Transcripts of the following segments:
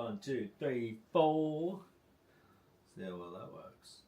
1, 2, 3, 4. See how well that works.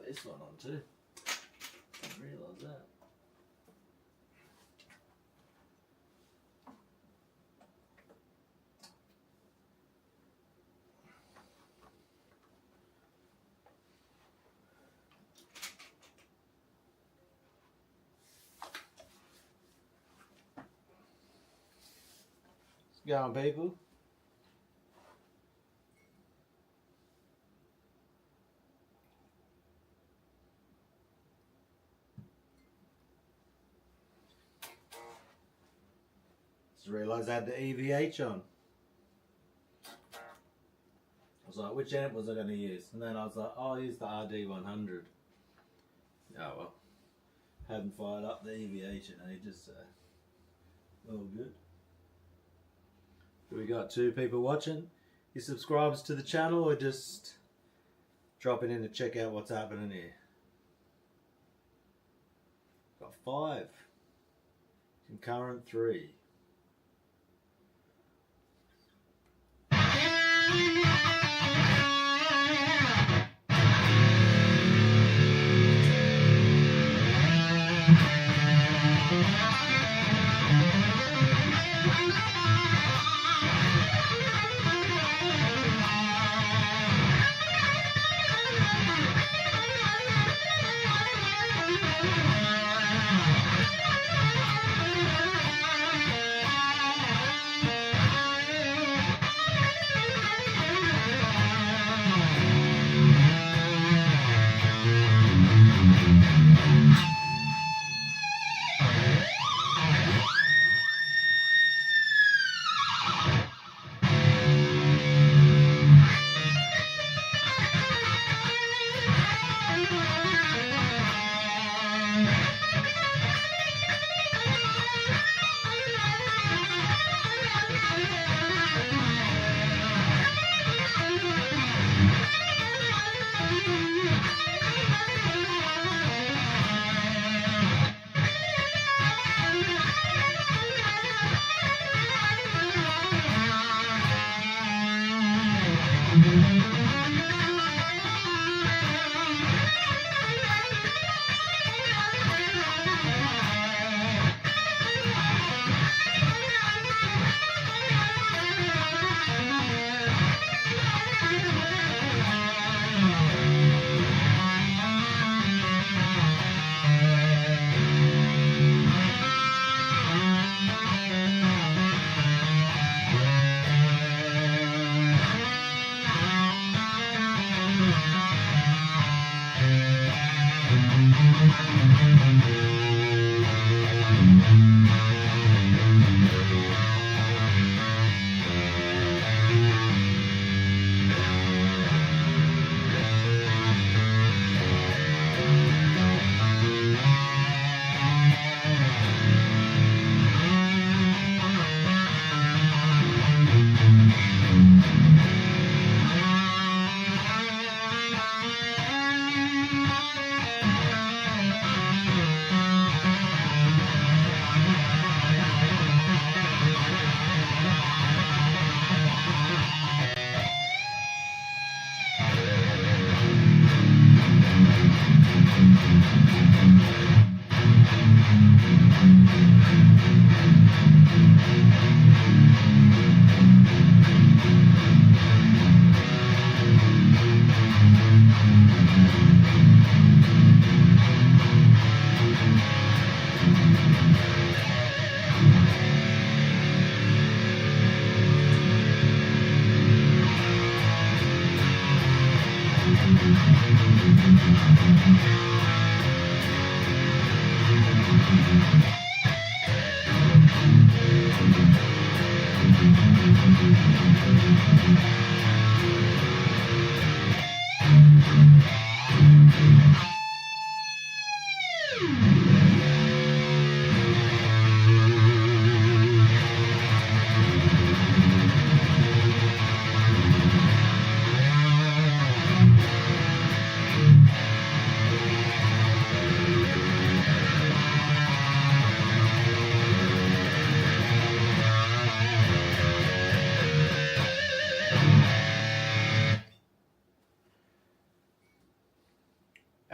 This one on too. Didn't realise that. What's going on, people? Just realised I had the EVH on. I was like, which amp was I going to use? And then I was like, oh, I'll use the RD100. Oh well. Hadn't fired up the EVH in ages, so all good. We got 2 people watching. You subscribers to the channel or just dropping in to check out what's happening here? Got 5. Concurrent 3.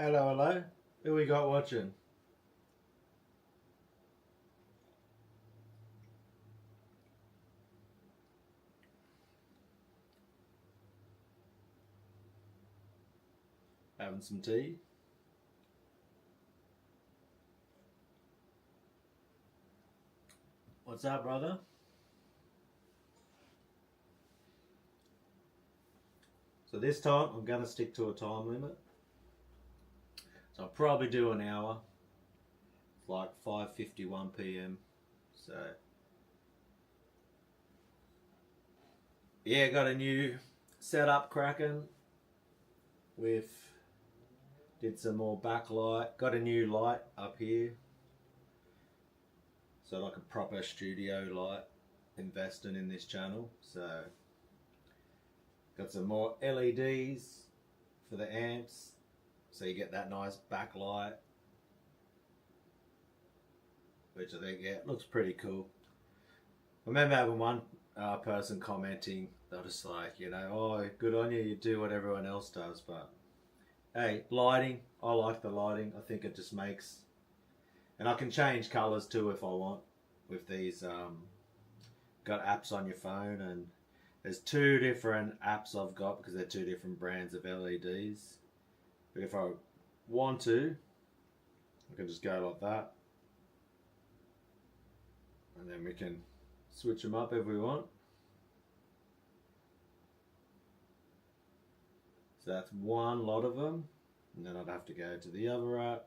Hello, hello. Who we got watching? Having some tea? What's up, brother? So this time I'm going to stick to a time limit. So I'll probably do an hour. It's like 5:51 p.m. So yeah, got a new setup cracking. Did some more backlight. Got a new light up here. So like a proper studio light, investing in this channel. So got some more LEDs for the amps, so you get that nice backlight, which I think, yeah, looks pretty cool. I remember having one person commenting, they're just like, you know, oh, good on you, you do what everyone else does, but hey, lighting, I like the lighting. I think it just makes, and I can change colours too if I want with these, got apps on your phone, and there's 2 different apps I've got because they're 2 different brands of LEDs. But if I want to, I can just go like that. And then we can switch them up if we want. So that's one lot of them. And then I'd have to go to the other app.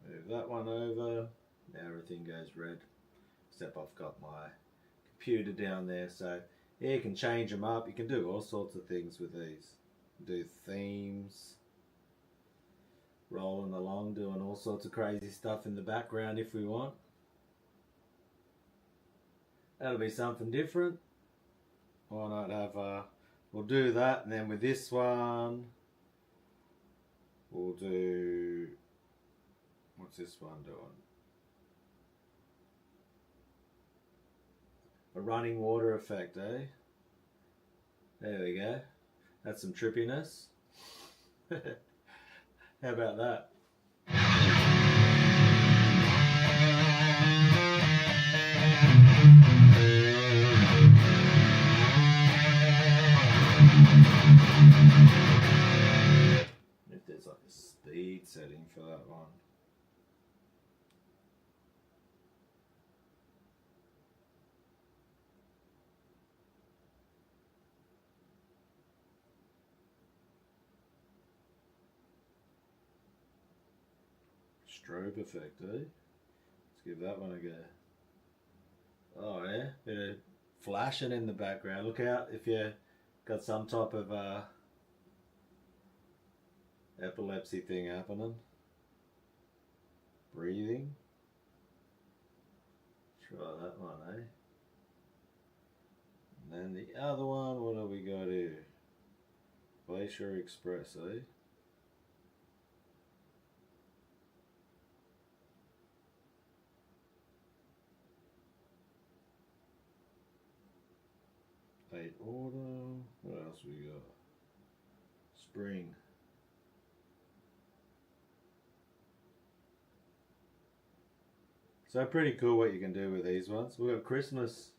Move that one over. Now everything goes red. Except I've got my computer down there. So yeah, you can change them up. You can do all sorts of things with these. Do themes. Rolling along, doing all sorts of crazy stuff in the background if we want. That'll be something different. Why not have we'll do that, and then with this one we'll do, what's this one doing? A running water effect, eh? There we go. That's some trippiness. How about that? If there's like a speed setting for that one. Strobe effect, eh? Let's give that one a go. Oh yeah, bit of flashing in the background. Look out if you got some type of epilepsy thing happening. Breathing. Try that one, eh? And then the other one, what have we got here? Glacier Express, eh? Late autumn. What else we got? Spring. So pretty cool what you can do with these ones. We've got Christmas.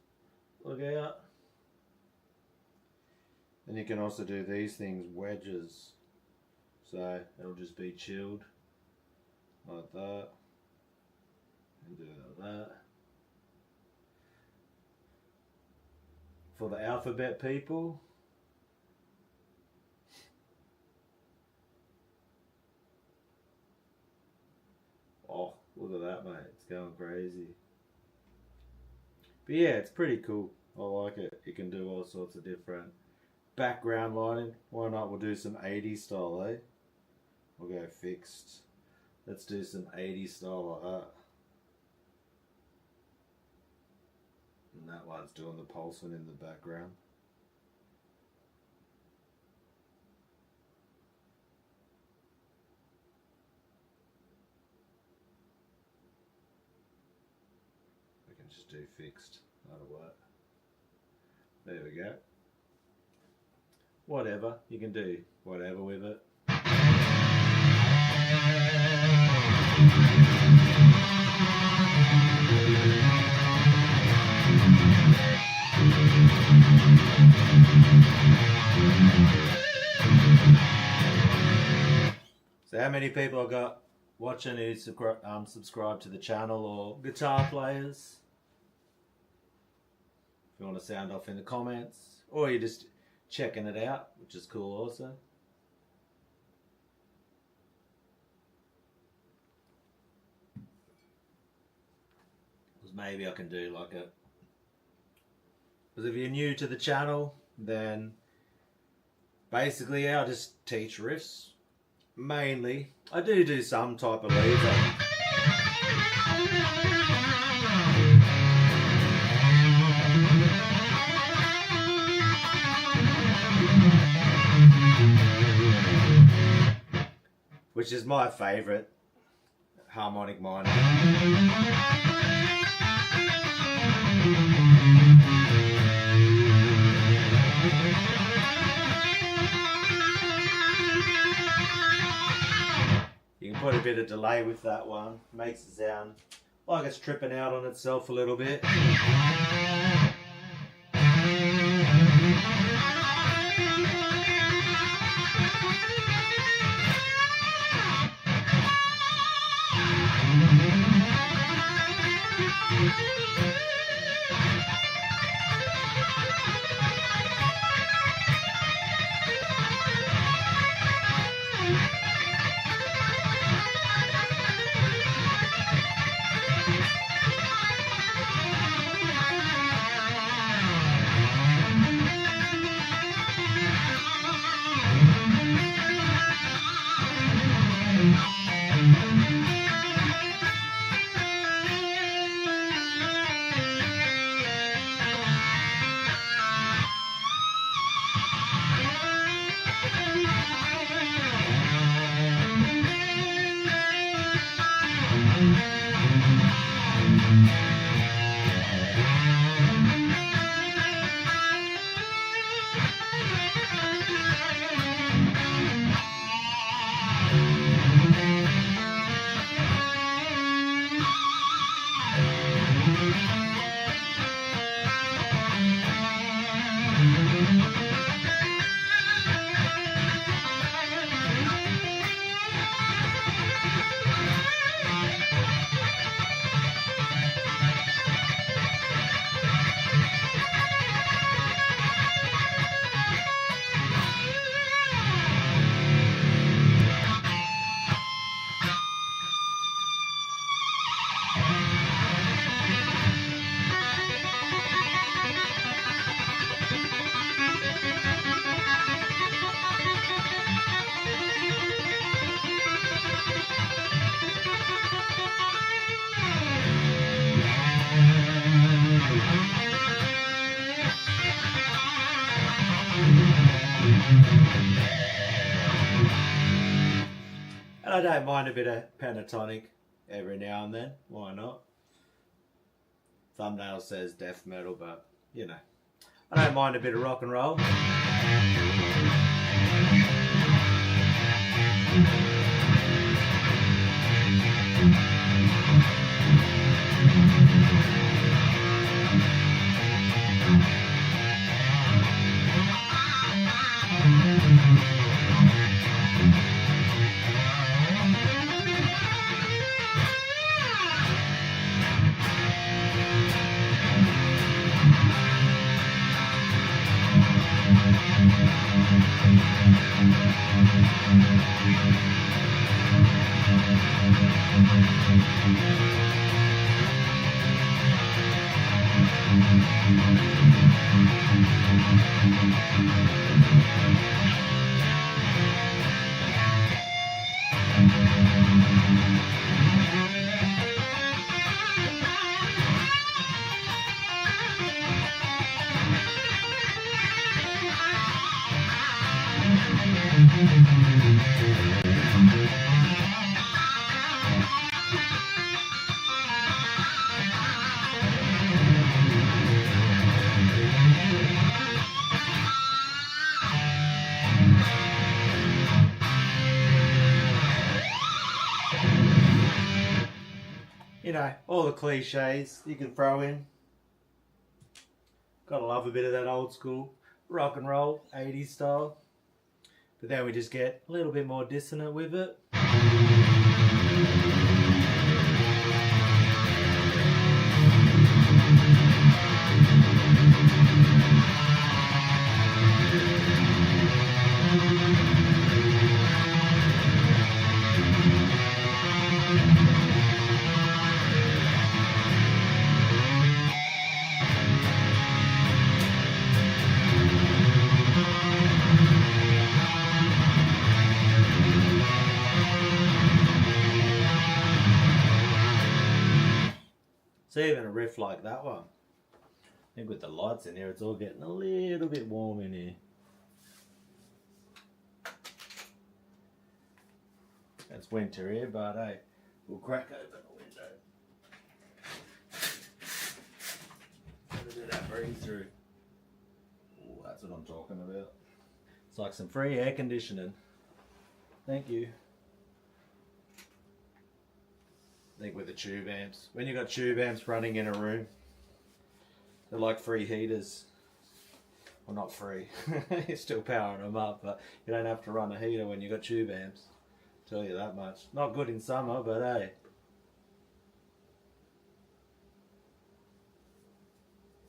Look out. And you can also do these things, wedges. So it'll just be chilled like that. And do that. For the alphabet people, Look at that, mate. It's going crazy. But yeah, it's pretty cool. I like it. You can do all sorts of different background lighting. Why not? We'll do some 80s style, eh? We'll go fixed. Let's do some 80s style like that. And that one's doing the pulsing in the background. We can just do fixed. That'll work. There we go. Whatever. You can do whatever with it. So how many people I got watching who subscribe to the channel or guitar players? If you want to sound off in the comments, or you're just checking it out, which is cool also. Because maybe I can do like a... Because if you're new to the channel, then basically I just teach riffs. Mainly, I do some type of leads. Which is my favourite, harmonic minor. You can put a bit of delay with that one, makes it sound like it's tripping out on itself a little bit. And I don't mind a bit of pentatonic every now and then, why not? Thumbnail says death metal, but you know, I don't mind a bit of rock and roll. You know, all the cliches you can throw in. Gotta love a bit of that old school rock and roll 80s style. But then we just get a little bit more dissonant with it. So even a riff like that one, I think with the lights in here, it's all getting a little bit warm in here. It's winter here, but hey, we'll crack open the window. Let that breeze through. Ooh, that's what I'm talking about. It's like some free air conditioning. Thank you. I think with the tube amps, when you got tube amps running in a room, they're like free heaters. Well, not free. You're still powering them up, but you don't have to run a heater when you got tube amps. Tell you that much. Not good in summer, but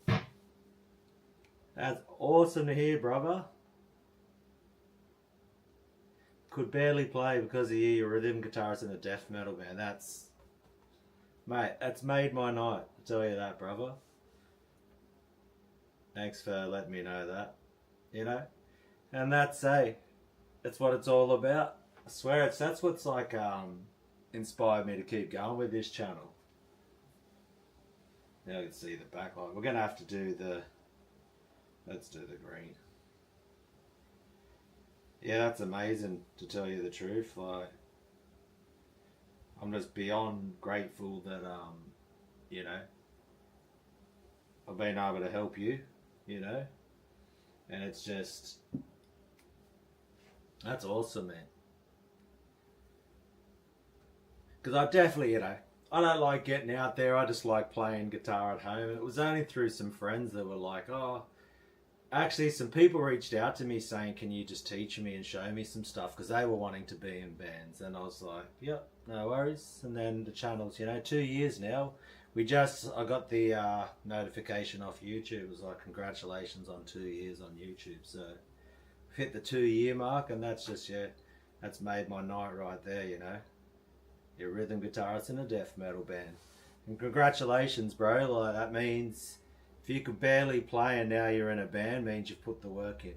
hey. That's awesome to hear, brother. Could barely play because of your rhythm guitarist in a death metal band. Mate, that's made my night. I'll tell you that, brother. Thanks for letting me know that. You know? And that's what it's all about. I swear that's what's like inspired me to keep going with this channel. Now you can see the backlight. We're gonna have to do let's do the green. Yeah, that's amazing, to tell you the truth. Like, I'm just beyond grateful that you know, I've been able to help you, you know, and it's just, that's awesome, man. Because I definitely, you know, I don't like getting out there. I just like playing guitar at home. It was only through some friends that were like, oh, actually some people reached out to me saying, can you just teach me and show me some stuff? Because they were wanting to be in bands. And I was like, yep, no worries. And then the channel's, you know, 2 years now. I got the notification off YouTube. It was like, congratulations on 2 years on YouTube. So I've hit the 2-year mark, and that's just, yeah, that's made my night right there, you know. You're a rhythm guitarist in a death metal band. And congratulations, bro. Like, that means if you could barely play and now you're in a band, means you've put the work in.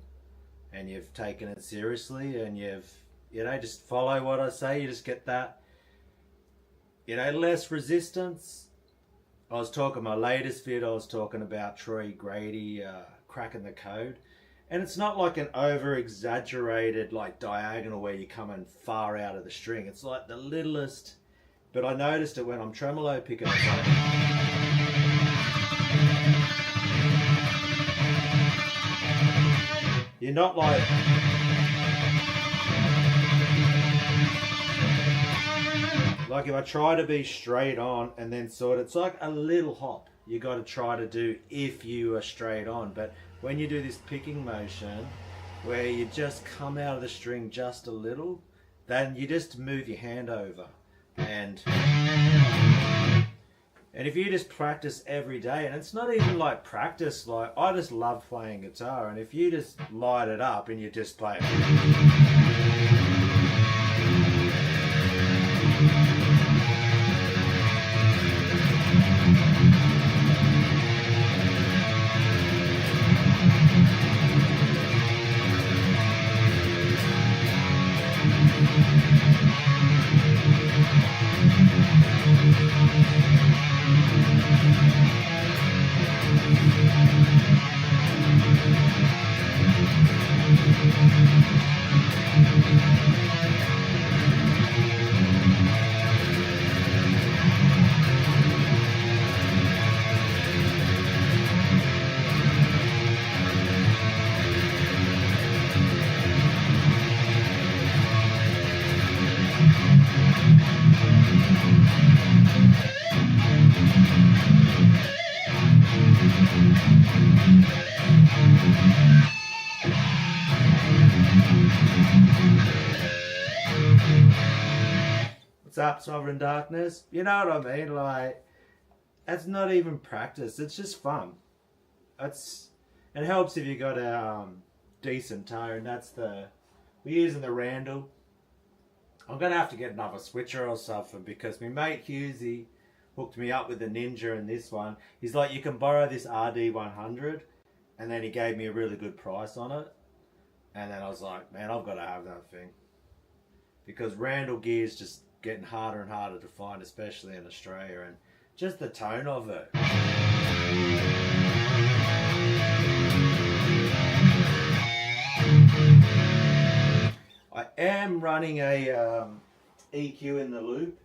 And you've taken it seriously, and you've, you know, just follow what I say. You just get that, you know, less resistance. I was talking, my latest vid, I was talking about Troy Grady cracking the code. And it's not like an over-exaggerated, like, diagonal where you're coming far out of the string. It's like the littlest, but I noticed it when I'm tremolo picking it up. You're not like, if I try to be straight on and then sort of, it's like a little hop you got to try to do if you are straight on. But when you do this picking motion where you just come out of the string just a little, then you just move your hand over. And if you just practice every day, and it's not even like practice, like, I just love playing guitar, and if you just light it up and you just play it, What's up, Sovereign Darkness? You know what I mean? Like, that's not even practice. It's just fun. It helps if you got a decent tone. We're using the Randall. I'm gonna have to get another switcher or something because my mate Hughesy hooked me up with the Ninja and this one. He's like, you can borrow this RD100, and then he gave me a really good price on it. And then I was like, man, I've got to have that thing because Randall gear is just getting harder and harder to find, especially in Australia, and just the tone of it. I am running a EQ in the loop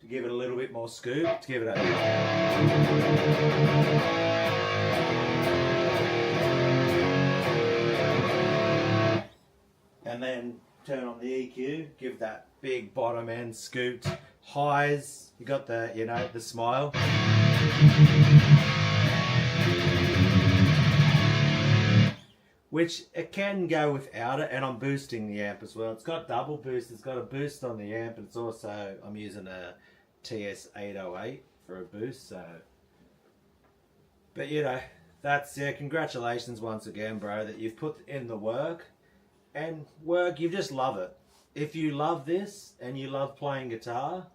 to give it a little bit more scoop, to give it a... And then turn on the EQ, give that big bottom end scooped highs. You got the, you know, the smile. Which it can go without it, and I'm boosting the amp as well. It's got double boost, it's got a boost on the amp, and it's also, I'm using a TS808 for a boost, so. But you know, that's, yeah, congratulations once again, bro, that you've put in the work. And you just love it. If you love this and you love playing guitar,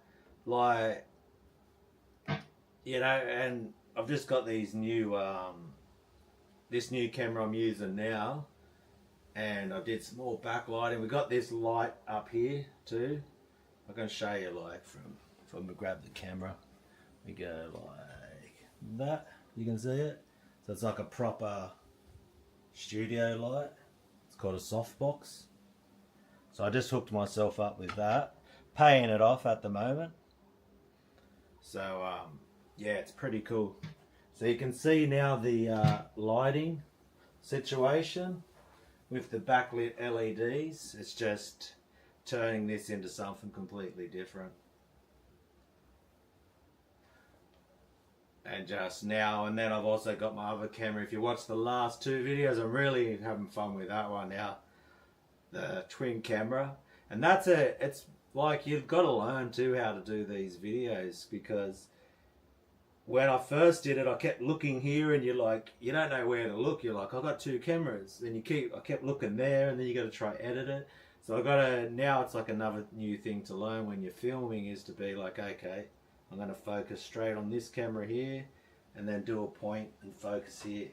like, you know, and I've just got these new, this new camera I'm using now, and I did some more backlighting. We got this light up here too. I'm going to show you, like, if I'm going to grab the camera, we go like that. You can see it. So it's like a proper studio light. Called a softbox. So I just hooked myself up with that, paying it off at the moment. So yeah, it's pretty cool. So you can see now the lighting situation with the backlit LEDs. It's just turning this into something completely different. And just now, and then I've also got my other camera. If you watch the last two videos, I'm really having fun with that one now. The twin camera. And it's like, you've got to learn too how to do these videos, because when I first did it, I kept looking here and you're like, you don't know where to look. You're like, I've got two cameras. Then I kept looking there, and then you got to try edit it. So now it's like another new thing to learn when you're filming, is to be like, okay, I'm going to focus straight on this camera here, and then do a point and focus here.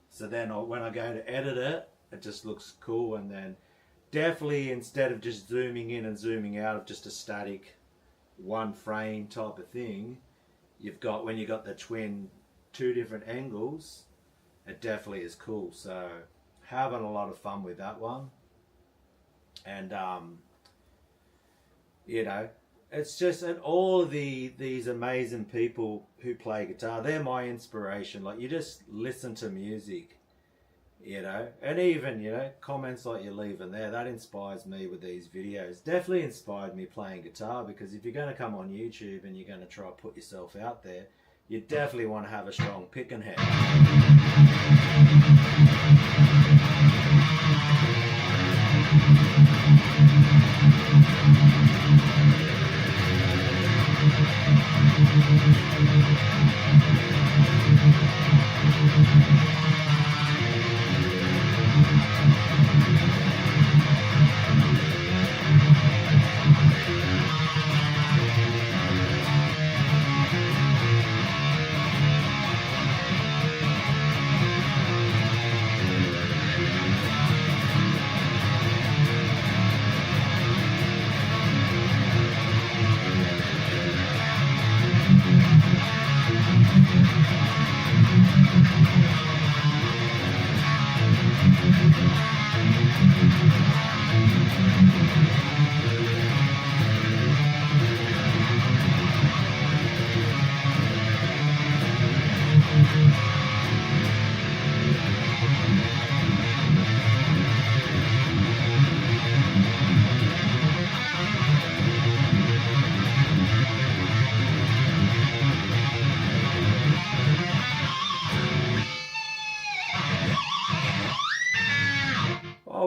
So then when I go to edit it, it just looks cool. And then definitely, instead of just zooming in and zooming out of just a static one frame type of thing, when you got the twin, two different angles, it definitely is cool. So having a lot of fun with that one. And you know, it's just, and all of these amazing people who play guitar, they're my inspiration. Like, you just listen to music, you know, and even, you know, comments like you're leaving there, that inspires me with these videos. Definitely inspired me playing guitar, because if you're going to come on YouTube and you're going to try to put yourself out there, you definitely want to have a strong picking head.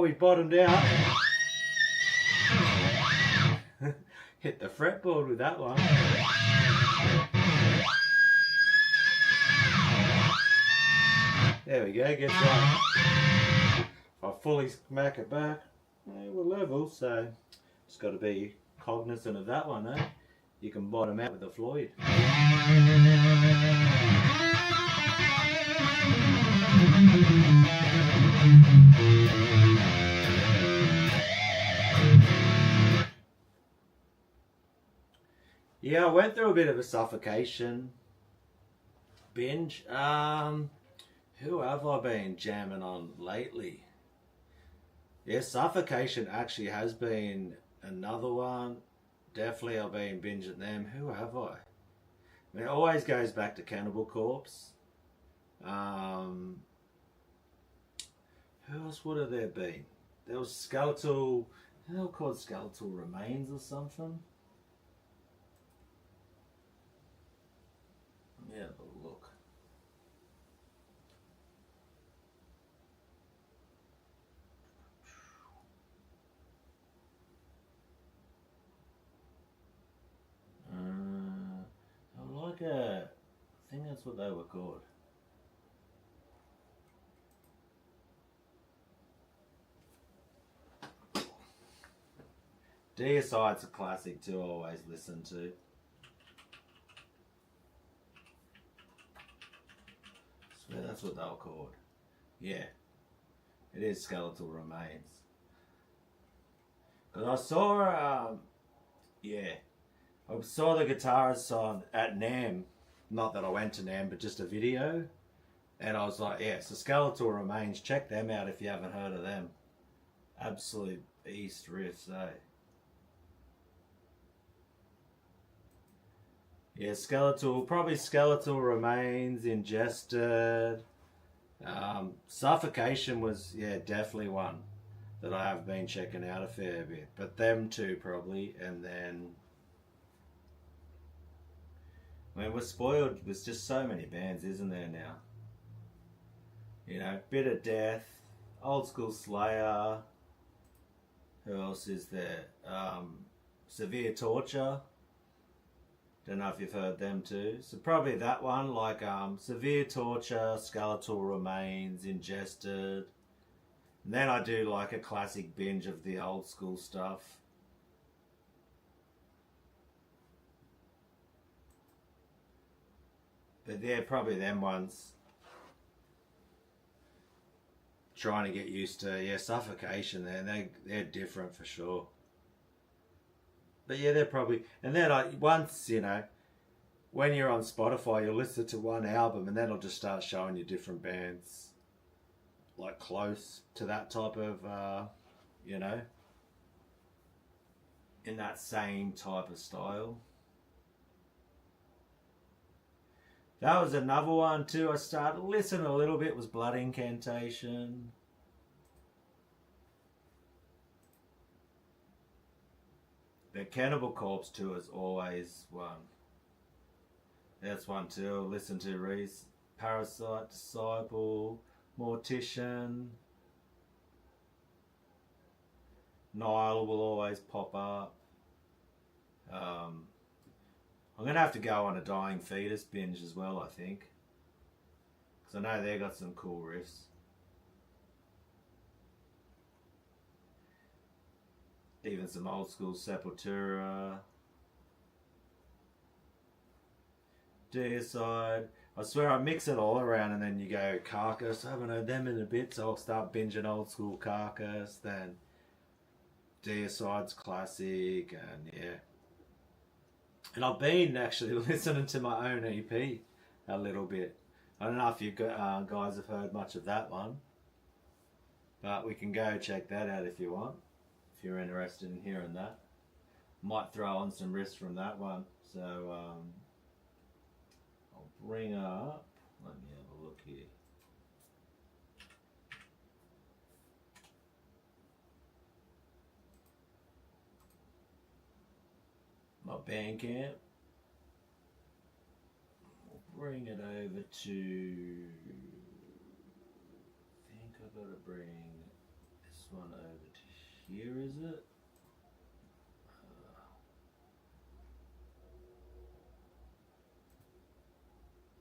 we bottomed out. Hit the fretboard with that one. There we go, gets that. If I fully smack it back, we're level, so just got to be cognizant of that one, eh? You can bottom out with the Floyd. Yeah, I went through a bit of a suffocation binge. Who have I been jamming on lately? Yeah, suffocation actually has been another one. Definitely I've been binging them. Who have I? It always goes back to Cannibal Corpse. Who else would have there been? There was Skeletal, they were called Skeletal Remains or something. Yeah, have a look. I think that's what they were called. Deicide's a classic to always listen to. I swear that's what they were called. Yeah, it is Skeletal Remains. Because I saw, I saw the guitarist on at NAMM. Not that I went to NAMM, but just a video. And I was like, yeah, so Skeletal Remains, check them out if you haven't heard of them. Absolute beast riffs, eh? Yeah, probably Skeletal Remains, Ingested. Suffocation was, yeah, definitely one that I have been checking out a fair bit. But them two probably, and then... I mean, we're spoiled with just so many bands, isn't there now? You know, Bit of Death, Old School Slayer. Who else is there? Severe Torture. Don't know if you've heard them too. So probably that one, like Severe Torture, Skeletal Remains, Ingested. And then I do like a classic binge of the old school stuff. But yeah, probably them ones. Trying to get used to, yeah, Suffocation there. They're different for sure. But yeah, they're probably... And then once, you know, when you're on Spotify, you'll listen to one album and then it'll just start showing you different bands. Like close to that type of, you know, in that same type of style. That was another one too. I started listening a little bit, was Blood Incantation. But Cannibal Corpse too is always one. That's one too. Listen to Reese. Parasite, Disciple, Mortician. Nile will always pop up. I'm going to have to go on a Dying Fetus binge as well, I think. Because I know they got some cool riffs. Even some old school Sepultura. Deicide. I swear I mix it all around and then you go Carcass. I haven't heard them in a bit, so I'll start binging old school Carcass. Then Deicide's classic, and yeah. And I've been actually listening to my own EP a little bit. I don't know if you guys have heard much of that one. But we can go check that out if you want. If you're interested in hearing that. Might throw on some riffs from that one. So I'll bring up... Let me have a look here. My Bandcamp. We'll bring it over to... I think I've got to bring this one over to here, is it?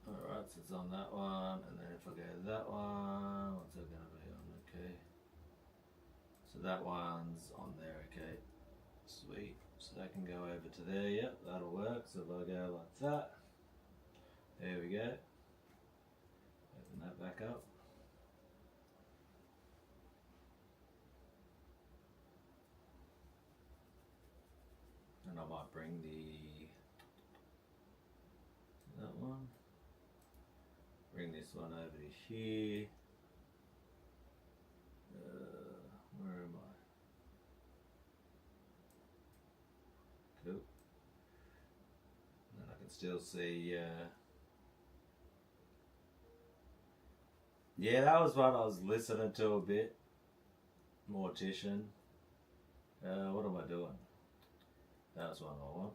Alright, so it's on that one, and then if I go to that one, what's that going to be on? Okay. So that one's on there, okay. Sweet. So that can go over to there, yep, that'll work. So if I go like that, there we go. Open that back up. And I might bring that one. Bring this one over to here. Where am I? Cool. And then I can still see. Yeah, that was what I was listening to a bit. Mortician. What am I doing? That's one I want.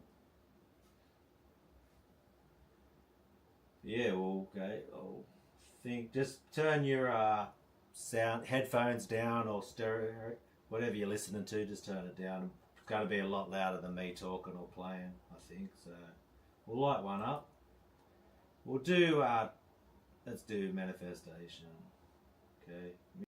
Yeah, well, okay. I'll think just turn your headphones down or stereo, whatever you're listening to, just turn it down. It's going to be a lot louder than me talking or playing, I think. So we'll light one up. We'll do, let's do manifestation. Okay. No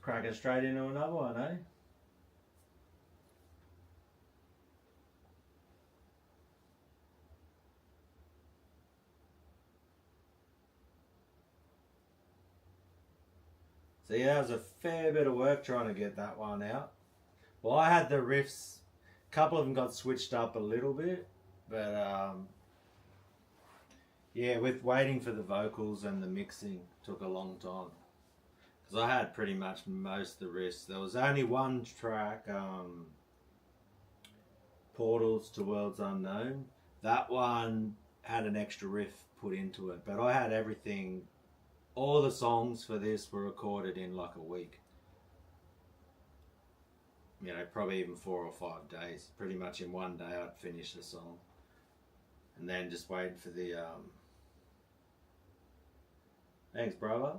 Cracking straight into another one, eh? So yeah, it was a fair bit of work trying to get that one out. Well, I had the riffs, a couple of them got switched up a little bit, but yeah, with waiting for the vocals and the mixing took a long time. Because I had pretty much most of the riffs. There was only one track, Portals to Worlds Unknown. That one had an extra riff put into it, but I had everything. All the songs for this were recorded in like a week. You know, probably even 4 or 5 days. Pretty much in one day I'd finish the song. And then just waiting for the... Thanks, brother.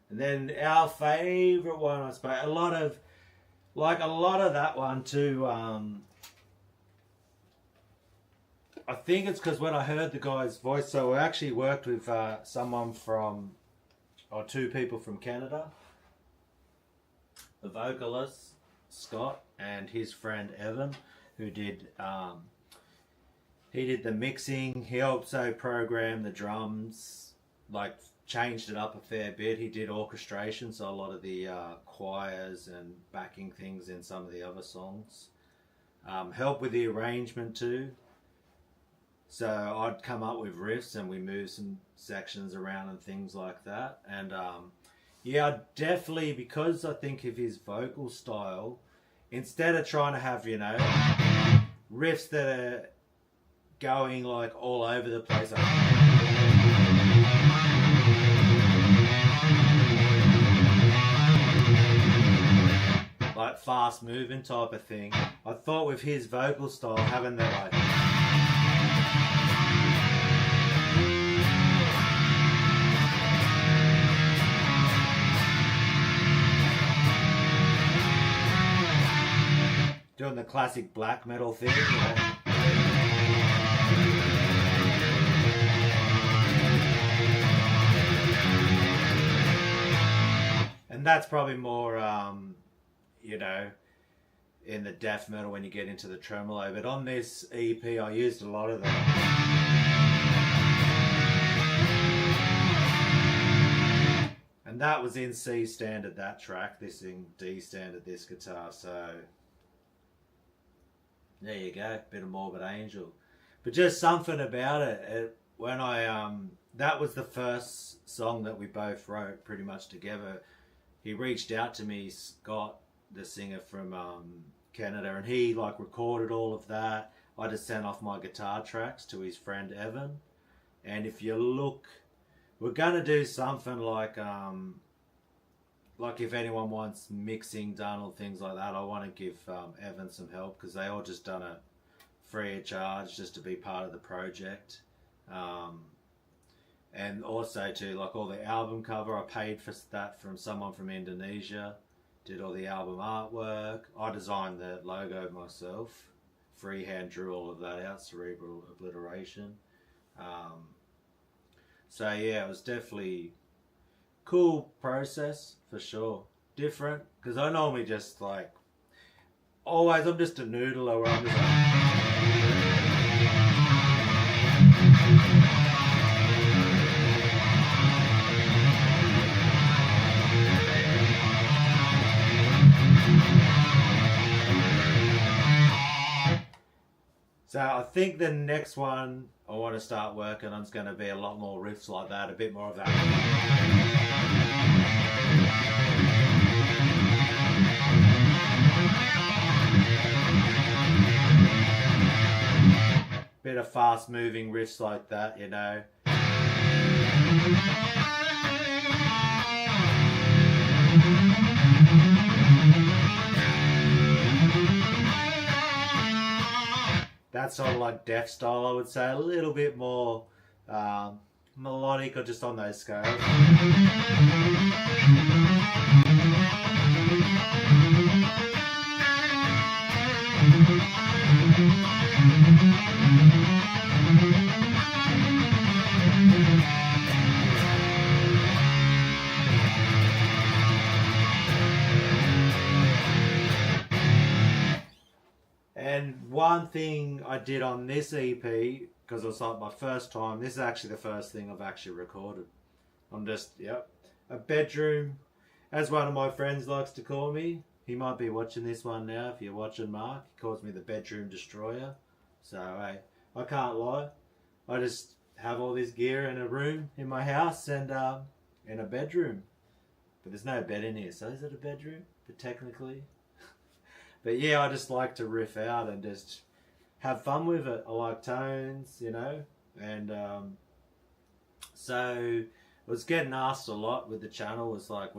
And then our favourite one, I suppose, a lot of that one too, I think it's because when I heard the guy's voice, so I actually worked with someone from, or 2 people from Canada, the vocalist Scott and his friend Evan, who did, he did the mixing. He also programmed the drums, like changed it up a fair bit. He did orchestration, so a lot of the choirs and backing things in some of the other songs. Helped with the arrangement too. So I'd come up with riffs and we moved some sections around and things like that. And yeah, I definitely, because I think of his vocal style, instead of trying to have, you know, riffs that are going like all over the place, like fast moving type of thing, I thought with his vocal style, having the like doing the classic black metal thing, you know. And that's probably more, you know, in the death metal when you get into the tremolo. But on this EP, I used a lot of that. And that was in C standard, that track. This in D standard, this guitar. So there you go, bit of Morbid Angel. But just something about it. When I, that was the first song that we both wrote pretty much together. He reached out to me, Scott, the singer from Canada, and he like recorded all of that. I just sent off my guitar tracks to his friend Evan. And if you look, we're gonna do something like if anyone wants mixing done or things like that, I want to give Evan some help, because they all just done it free of charge just to be part of the project. And also too, like all the album cover, I paid for that from someone from Indonesia. Did all the album artwork. I designed the logo myself. Freehand drew all of that out, Cerebral Obliteration. So yeah, it was definitely cool process for sure. Different, because I normally just like, always I'm just a noodler where I'm just like, so I think the next one I want to start working on is going to be a lot more riffs like that, a bit more of that. Bit of fast moving riffs like that, you know. That's sort of like death style, I would say, a little bit more melodic or just on those scales. And one thing I did on this EP, because it was like my first time, this is actually the first thing I've actually recorded. I'm just, a bedroom, as one of my friends likes to call me. He might be watching this one now. If you're watching, Mark, he calls me the bedroom destroyer. So, hey, I can't lie. I just have all this gear in a room in my house and in a bedroom. But there's no bed in here, so is it a bedroom? But technically. But yeah, I just like to riff out and just have fun with it. I like tones, you know. And so I was getting asked a lot with the channel. Was like,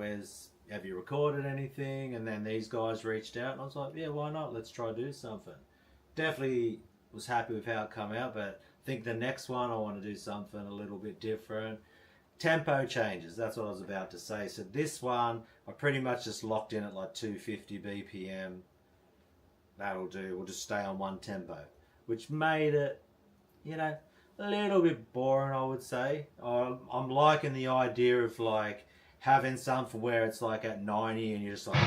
have you recorded anything? And then these guys reached out and I was like, yeah, why not? Let's try to do something. Definitely was happy with how it came out, but I think the next one I want to do something a little bit different. Tempo changes, that's what I was about to say. So this one, I pretty much just locked in at like 250 BPM. That'll do, we'll just stay on one tempo. Which made it, you know, a little bit boring, I would say. I'm liking the idea of like having something where it's like at 90 and you're just like...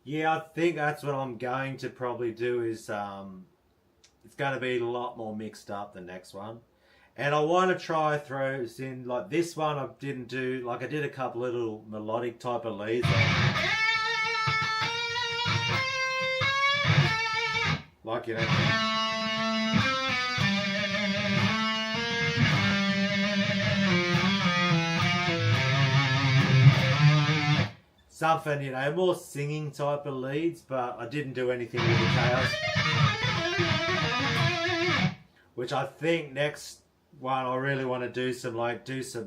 Yeah, I think that's what I'm going to probably do is it's going to be a lot more mixed up the next one. And I want to try throw in, like this one I didn't do, like I did a couple little melodic type of leads. Like, you know. Something, you know, more singing type of leads, but I didn't do anything with the chaos. Which I think next one I really want to do some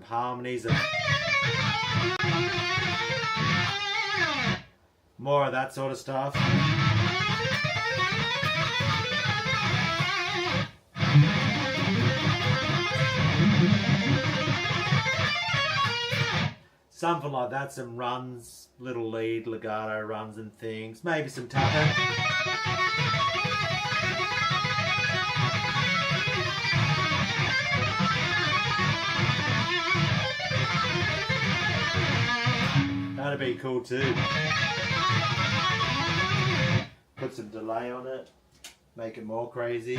harmonies and more of that sort of stuff. Something like that, some runs, little lead, legato runs and things. Maybe some tapping. That'd be cool too. Put some delay on it, make it more crazy.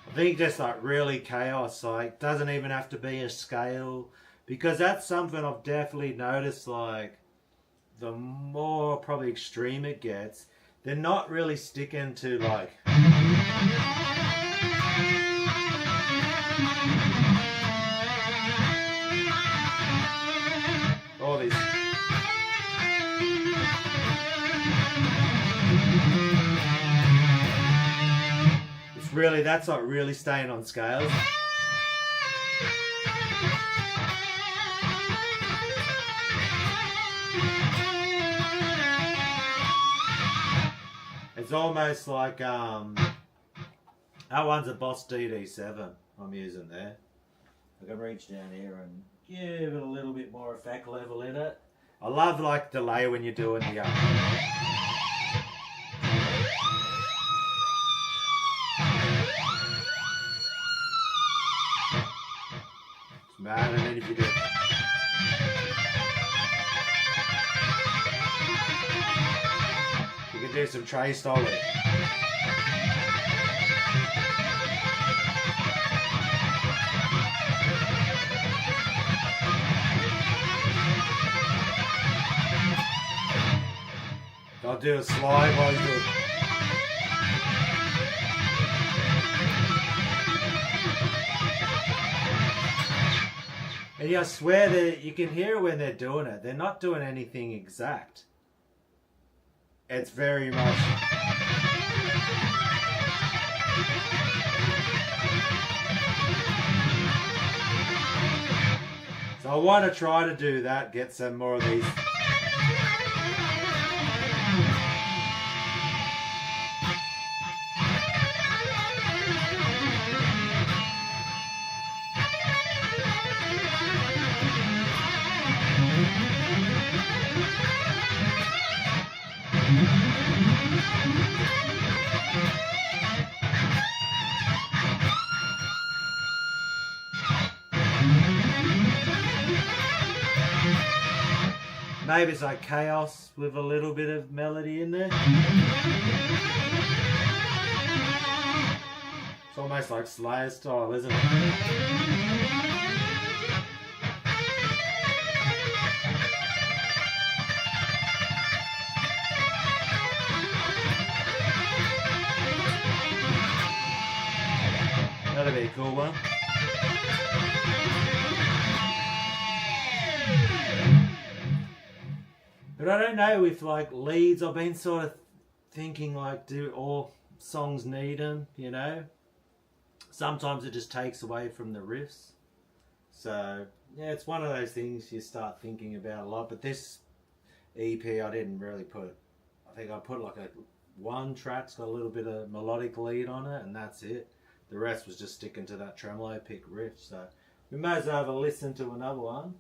I think just like really chaos, like doesn't even have to be a scale, because that's something I've definitely noticed, like the more probably extreme it gets, they're not really sticking to like all these. Really, that's not really staying on scales. It's almost like that one's a Boss DD7 I'm using there. I can reach down here and give it a little bit more effect level in it. I love like delay when you're doing the man, and then if you do you can do some tray styling. I'll do a slide while you do it. And I swear that you can hear when they're doing it. They're not doing anything exact. It's very much... So I want to try to do that, get some more of these... Maybe it's like chaos with a little bit of melody in there. It's almost like Slayer style, isn't it? That'd be a cool one. But I don't know if like leads, I've been sort of thinking like, do all songs need them, you know? Sometimes it just takes away from the riffs. So yeah, it's one of those things you start thinking about a lot. But this EP I didn't really put, I think I put like one track's got a little bit of melodic lead on it and that's it. The rest was just sticking to that tremolo pick riff. So we may as well have a listen to another one.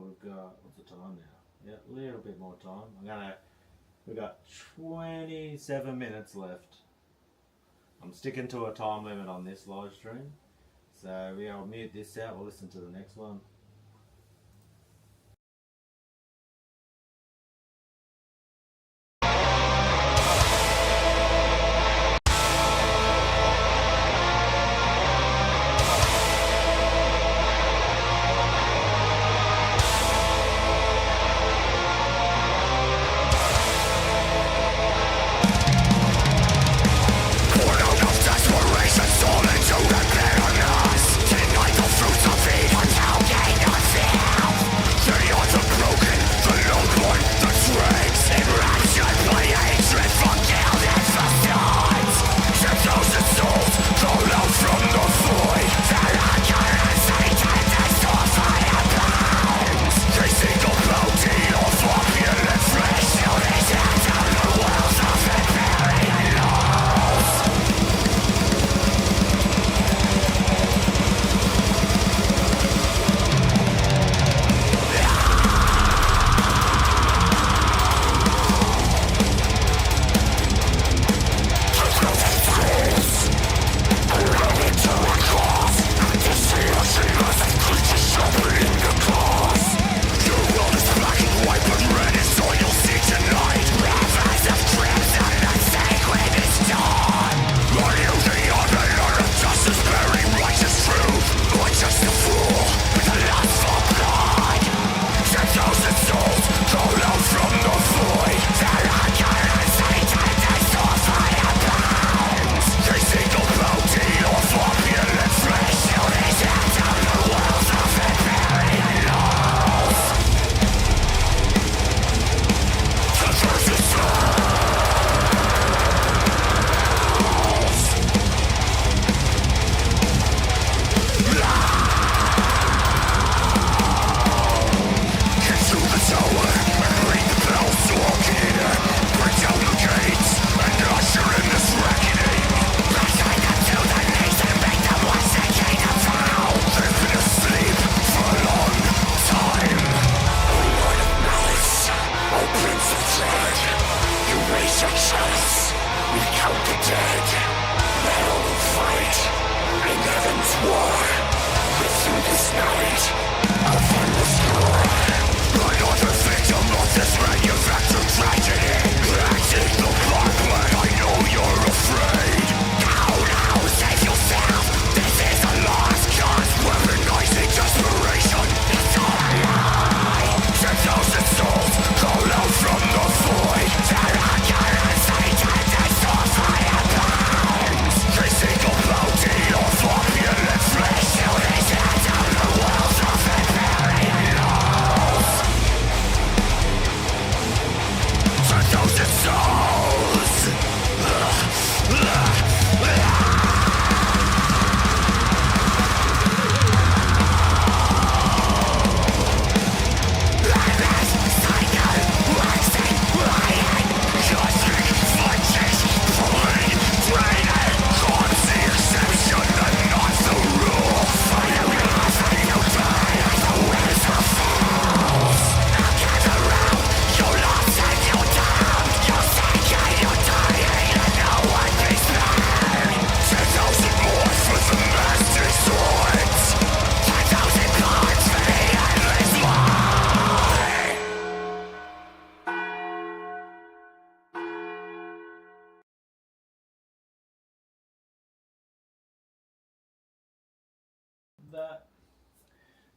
We've got, what's the time now? Yeah, a little bit more time. We've got 27 minutes left. I'm sticking to a time limit on this live stream. So yeah, I'll mute this out, we'll listen to the next one.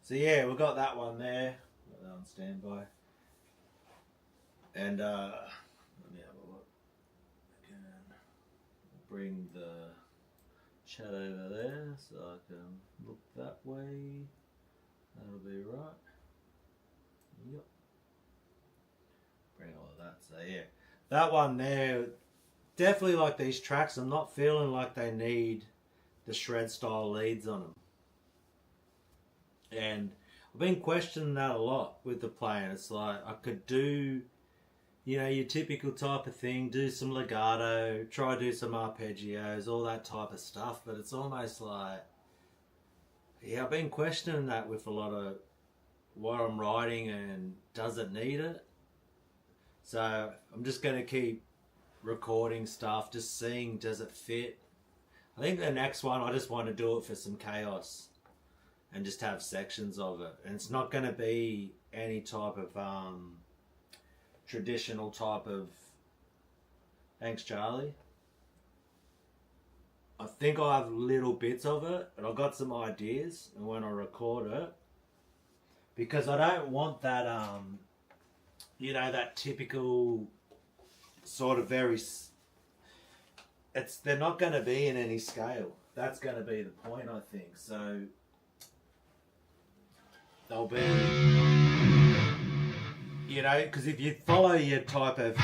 So yeah, we've got that one there. Got that on standby. And let me have a look. Again, bring the chat over there so I can look that way. That'll be right. Yep. Bring all of that. So yeah, that one there, definitely like these tracks. I'm not feeling like they need the shred style leads on them. And I've been questioning that a lot with the playing. It's like I could do, you know, your typical type of thing, do some legato, try to do some arpeggios, all that type of stuff. But it's almost like, yeah, I've been questioning that with a lot of what I'm writing and does it need it? So I'm just going to keep recording stuff, just seeing does it fit. I think the next one I just want to do it for some chaos and just have sections of it. And it's not going to be any type of traditional type of... Thanks, Charlie. I think I have little bits of it, and I've got some ideas, and when I record it, because I don't want that, you know, that typical sort of very... They're not going to be in any scale. That's going to be the point, I think. So they'll be, you know, because if you follow your type of...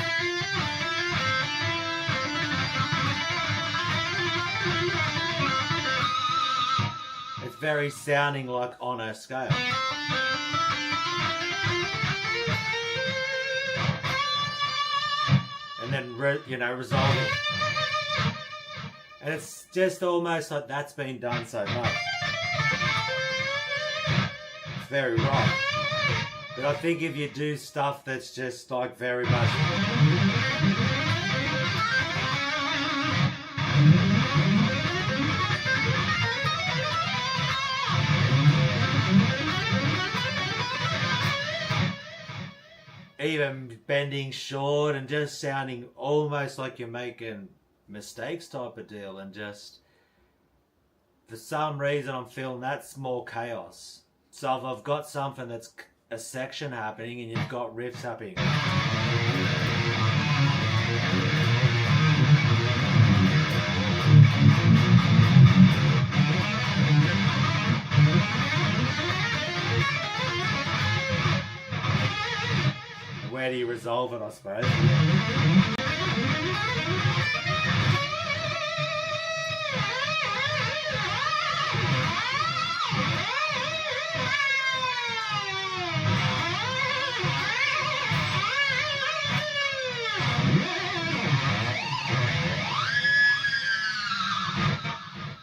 It's very sounding like on a scale. And then, you know, resolving. And it's just almost like that's been done so much. It's very right. But I think if you do stuff that's just like very much... even bending short and just sounding almost like you're making mistakes type of deal, and just for some reason I'm feeling that's more chaos. So if I've got something that's a section happening and you've got riffs happening, where do you resolve it, I suppose?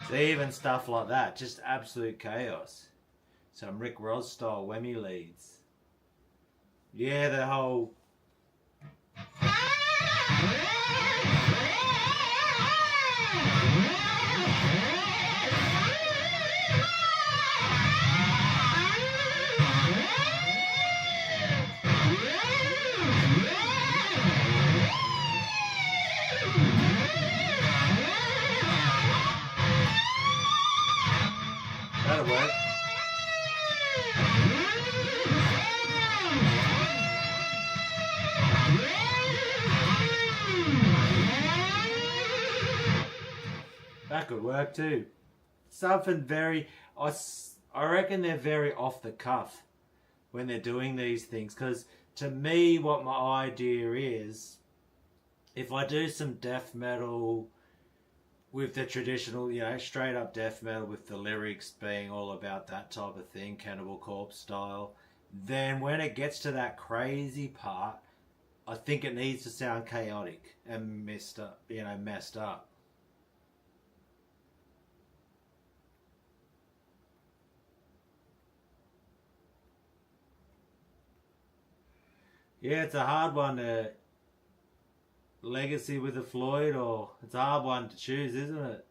So even stuff like that, just absolute chaos. Some Rick Ross style whammy leads. Yeah, the whole... That'll work. That could work too. Something very... I reckon they're very off the cuff when they're doing these things. Because to me, what my idea is, if I do some death metal with the traditional, you know, straight up death metal with the lyrics being all about that type of thing, Cannibal Corpse style, then when it gets to that crazy part, I think it needs to sound chaotic and messed up, you know, messed up. Yeah, it's a hard one to... Legacy with the Floyd, or it's a hard one to choose, isn't it?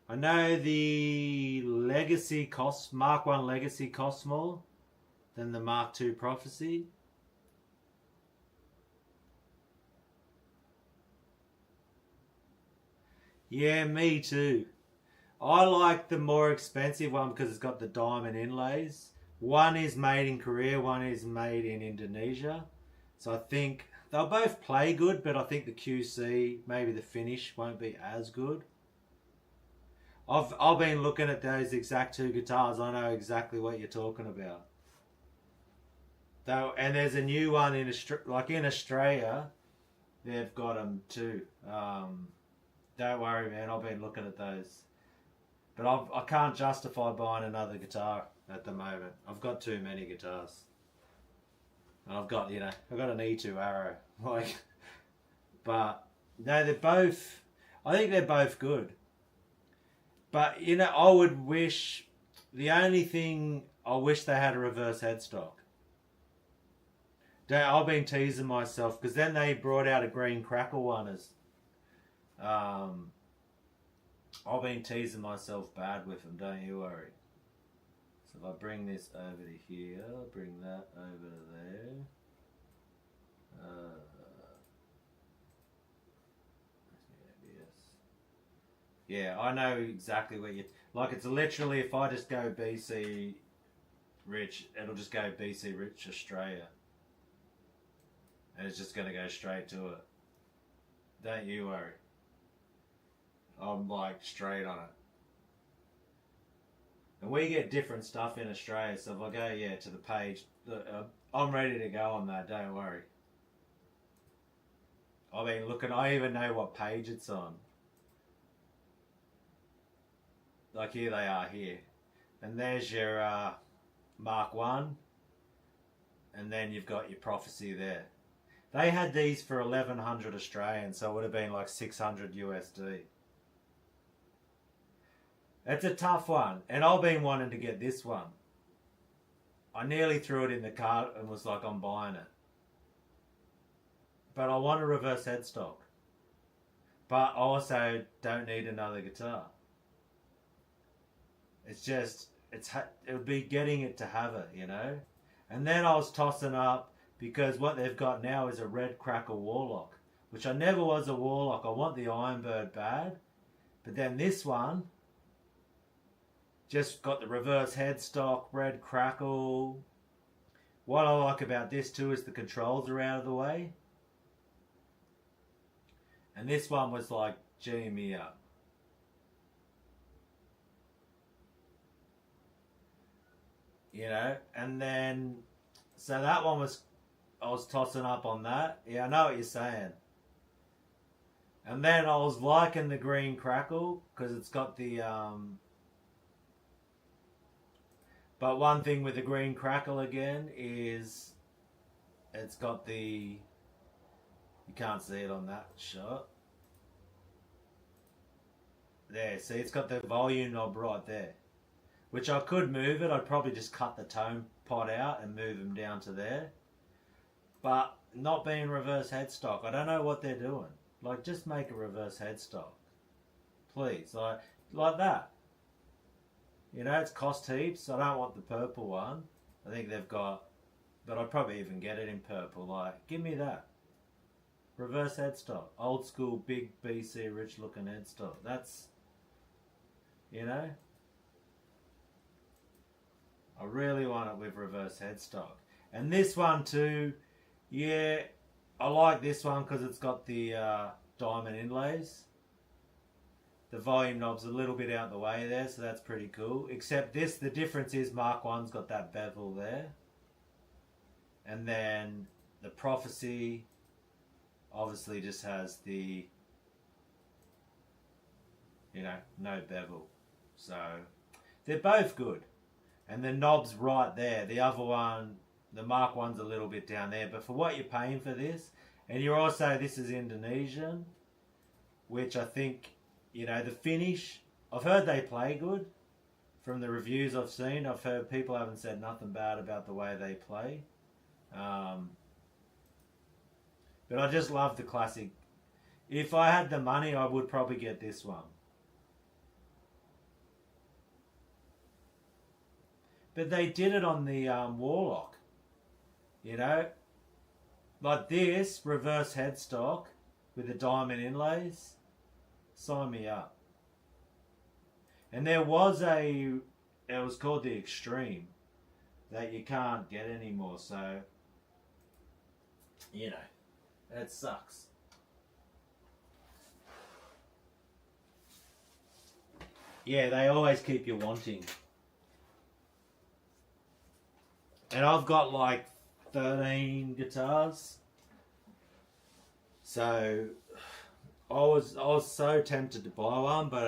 I know the Legacy costs... Mark 1 Legacy costs more than the Mark 2 Prophecy. Yeah, me too. I like the more expensive one because it's got the diamond inlays. One is made in Korea, one is made in Indonesia. So I think they'll both play good, but I think the QC, maybe the finish, won't be as good. I've been looking at those exact two guitars. I know exactly what you're talking about. Though, and there's a new one in Australia. They've got them too. Don't worry, man. I've been looking at those, but I can't justify buying another guitar at the moment. I've got too many guitars. And I've got an E2 Arrow. But no, they're both. I think they're both good. But I would wish. The only thing I wish they had a reverse headstock. I've been teasing myself because then they brought out a green crackle one as. I've been teasing myself bad with them. Don't you worry. So if I bring this over to here, bring that over to there. Yeah, I know exactly where you... Like, it's literally, if I just go BC Rich, it'll just go BC Rich Australia. And it's just going to go straight to it. Don't you worry. I'm, like, straight on it. And we get different stuff in Australia, so if I go, to the page, I'm ready to go on that, don't worry. I mean, I even know what page it's on. Like, here they are here. And there's your Mark 1. And then you've got your Prophecy there. They had these for 1,100 Australian, so it would have been like 600 USD. It's a tough one. And I've been wanting to get this one. I nearly threw it in the cart and was like, I'm buying it. But I want a reverse headstock. But I also don't need another guitar. It's just, it would be getting it to have it, And then I was tossing up, because what they've got now is a red crackle Warlock, which I never was a Warlock. I want the Ironbird bad. But then this one, just got the reverse headstock, red crackle. What I like about this too is the controls are out of the way. And this one was like, gee me up. And then, so that one was, I was tossing up on that. Yeah, I know what you're saying. And then I was liking the green crackle, because it's got the, but one thing with the green crackle again is, it's got the, you can't see it on that shot. There, see, it's got the volume knob right there. Which I could move it. I'd probably just cut the tone pot out and move them down to there. But not being reverse headstock, I don't know what they're doing. Like, just make a reverse headstock. Please, like that. It's cost heaps. I don't want the purple one. I think they've got, but I'd probably even get it in purple. Like, give me that. Reverse headstock. Old school, big BC rich looking headstock. That's, I really want it with reverse headstock. And this one too, yeah, I like this one because it's got the diamond inlays. The volume knob's a little bit out the way there, so that's pretty cool. Except this, the difference is Mark 1's got that bevel there. And then the Prophecy obviously just has the, no bevel. So, they're both good. And the knob's right there. The other one, the Mark 1's a little bit down there. But for what you're paying for this, and you're also, this is Indonesian, which I think, the finish, I've heard they play good. From the reviews I've seen, I've heard people haven't said nothing bad about the way they play. But I just love the classic. If I had the money, I would probably get this one. But they did it on the Warlock. Like this, reverse headstock with the diamond inlays. Sign me up. And there was it was called the Extreme, that you can't get anymore. So, You know, it sucks. yeah, they always keep you wanting. And I've got like 13 guitars. So I was so tempted to buy one, but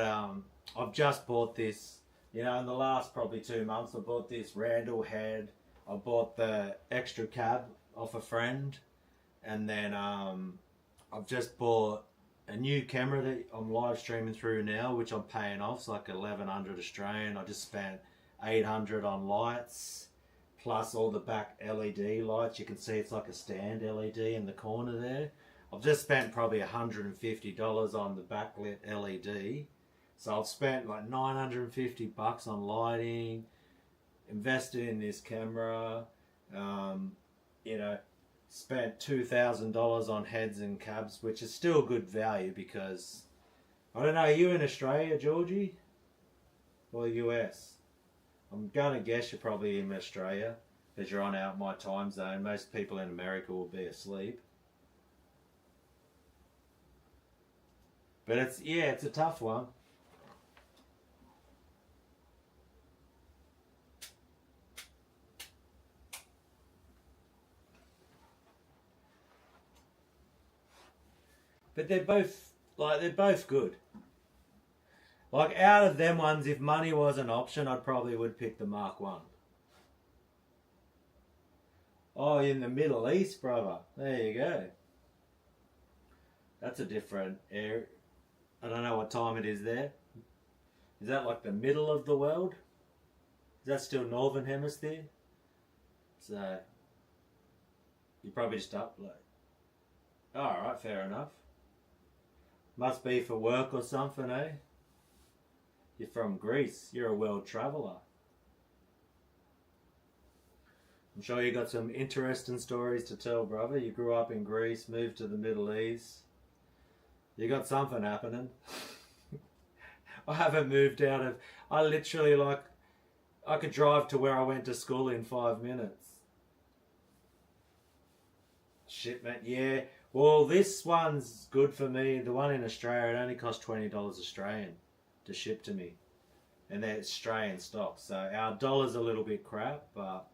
I've just bought this. You know, in the last probably 2 months, I bought this Randall head. I bought the extra cab off a friend, and then I've just bought a new camera that I'm live streaming through now, which I'm paying off. It's like 1100 Australian. I just spent 800 on lights, plus all the back LED lights. You can see it's like a stand LED in the corner there. I've just spent probably $150 on the backlit LED. So I've spent like $950 on lighting, invested in this camera, you know, spent $2,000 on heads and cabs, which is still good value because, I don't know, are you in Australia, Georgie? Or US? I'm going to guess you're probably in Australia because you're on out my time zone. Most people in America will be asleep. But it's a tough one. But they're both good. Like out of them ones, if money was an option, I probably would pick the Mark 1. Oh, in the Middle East, brother. There you go. That's a different area. I don't know what time it is there. Is that like the middle of the world? Is that still Northern Hemisphere? So, you're probably just up like... Alright, fair enough. Must be for work or something, eh? You're from Greece. You're a world traveller. I'm sure you got some interesting stories to tell, brother. You grew up in Greece, moved to the Middle East. You got something happening. I haven't moved out of... I literally I could drive to where I went to school in 5 minutes. Shit, man. Yeah. Well, this one's good for me. The one in Australia, it only cost $20 Australian to ship to me. And they're Australian stock. So our dollar's a little bit crap, but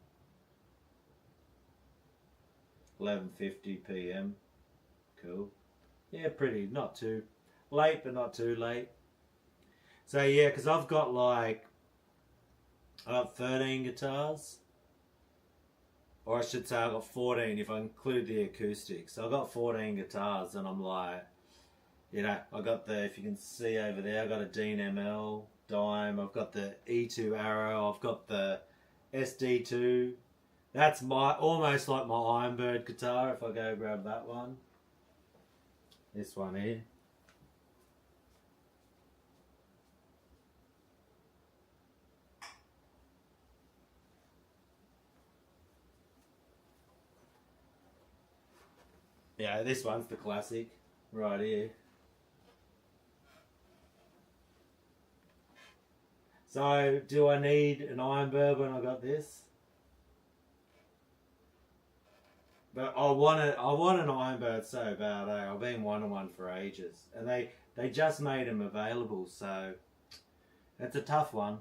11:50 p.m. Cool. Yeah, pretty. Not too late, but not too late. So yeah, because I've got I got 13 guitars. Or I should say I got 14 if I include the acoustics. So I got 14 guitars and I'm like, you know, I got the, if you can see over there, I got a Dean ML dime. I've got the E2 Arrow. I've got the SD2. That's almost like my Ironbird guitar if I go grab that one. This one here. Yeah, this one's the classic right here. So, do I need an Ironbird when I got this? But I want an Ironbird so bad, eh? I've been wanting one for ages. And they just made them available, so it's a tough one.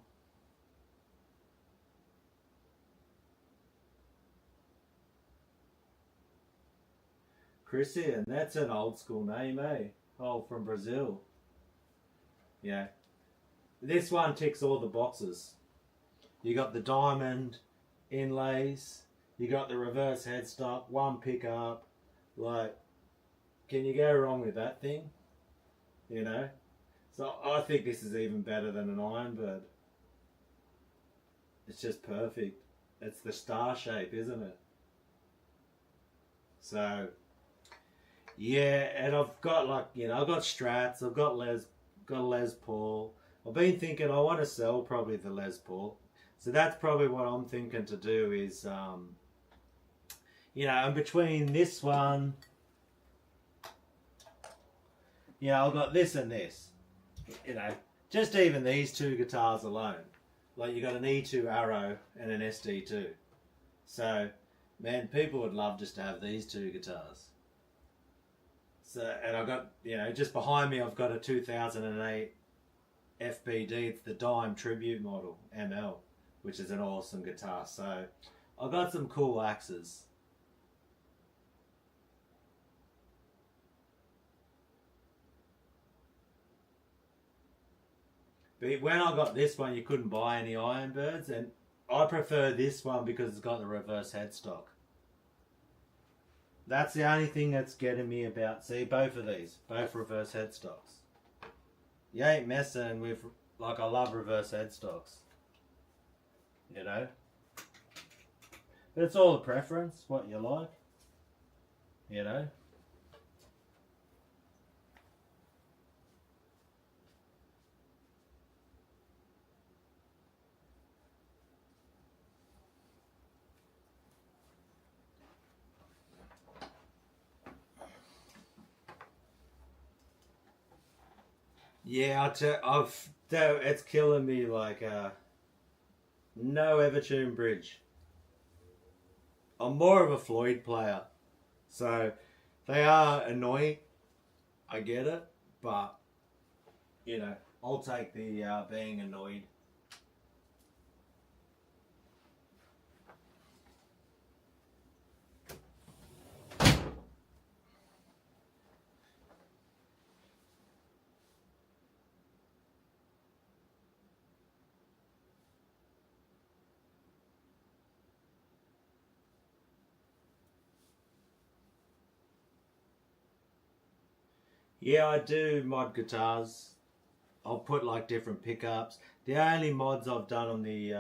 Christian, that's an old school name, eh? Oh, from Brazil. Yeah. This one ticks all the boxes. You got the diamond inlays. You got the reverse headstock, one pickup. Like, can you go wrong with that thing? You know? So I think this is even better than an Ironbird. It's just perfect. It's the star shape, isn't it? So, yeah, and I've got I've got Strats, I've got a Les Paul. I've been thinking I want to sell probably the Les Paul. So that's probably what I'm thinking to do is, and between this one, I've got this and this. Just even these two guitars alone. Like you got an E2 Arrow and an SD2. So, man, people would love just to have these two guitars. So, and I've got, you know, just behind me, I've got a 2008 FBD. It's the Dime Tribute model ML, which is an awesome guitar. So, I've got some cool axes. But when I got this one, you couldn't buy any Ironbirds, and I prefer this one because it's got the reverse headstock. That's the only thing that's getting me about. See, both of these, both reverse headstocks. You ain't messing with, like, I love reverse headstocks. You know? But it's all a preference, what you like. You know? Yeah, it's killing me, like, no Evertune bridge. I'm more of a Floyd player, so they are annoying. I get it, but you know, I'll take the being annoyed. Yeah, I do mod guitars. I'll put like different pickups. The only mods I've done on the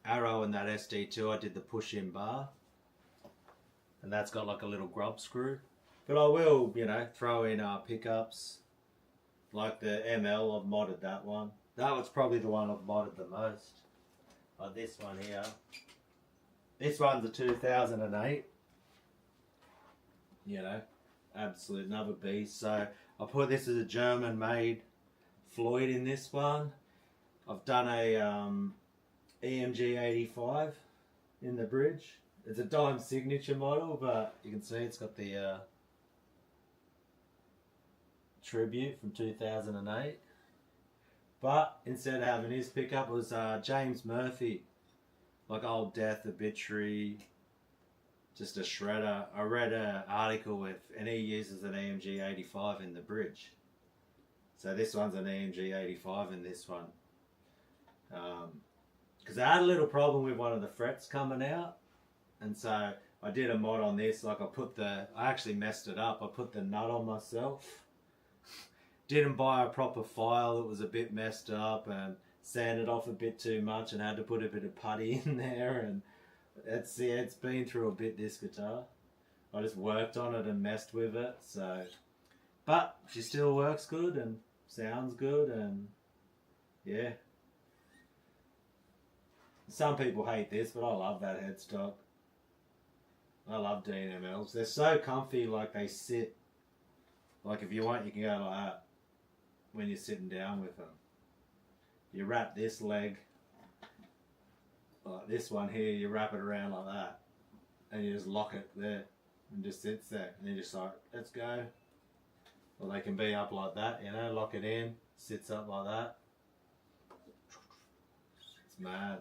Arrow and that SD2, I did the push-in bar, and that's got like a little grub screw. But I will, you know, throw in pickups, like the ML. I've modded that one. That was probably the one I've modded the most. Like this one here. This one's a 2008. You know, absolute another beast. So I put this as a German-made Floyd in this one. I've done a EMG 85 in the bridge. It's a Dime signature model, but you can see it's got the tribute from 2008. But instead of having his pickup, it was James Murphy, like Old Death, Obituary, just a shredder. I read an article with, and he uses an EMG 85 in the bridge. So this one's an EMG 85 in this one. Because I had a little problem with one of the frets coming out. And so I did a mod on this. Like I actually messed it up. I put the nut on myself. Didn't buy a proper file. It was a bit messed up and sanded off a bit too much and had to put a bit of putty in there. And it's been through a bit, this guitar. I just worked on it and messed with it. So, but she still works good and sounds good, and yeah. Some people hate this, but I love that headstock. I love DNMLs. They're so comfy, like they sit. Like if you want, you can go like that when you're sitting down with them. You wrap this leg, like this one here, you wrap it around like that, and you just lock it there, and just sits there, and you just like, let's go. Or they can be up like that, you know, lock it in, sits up like that. It's mad.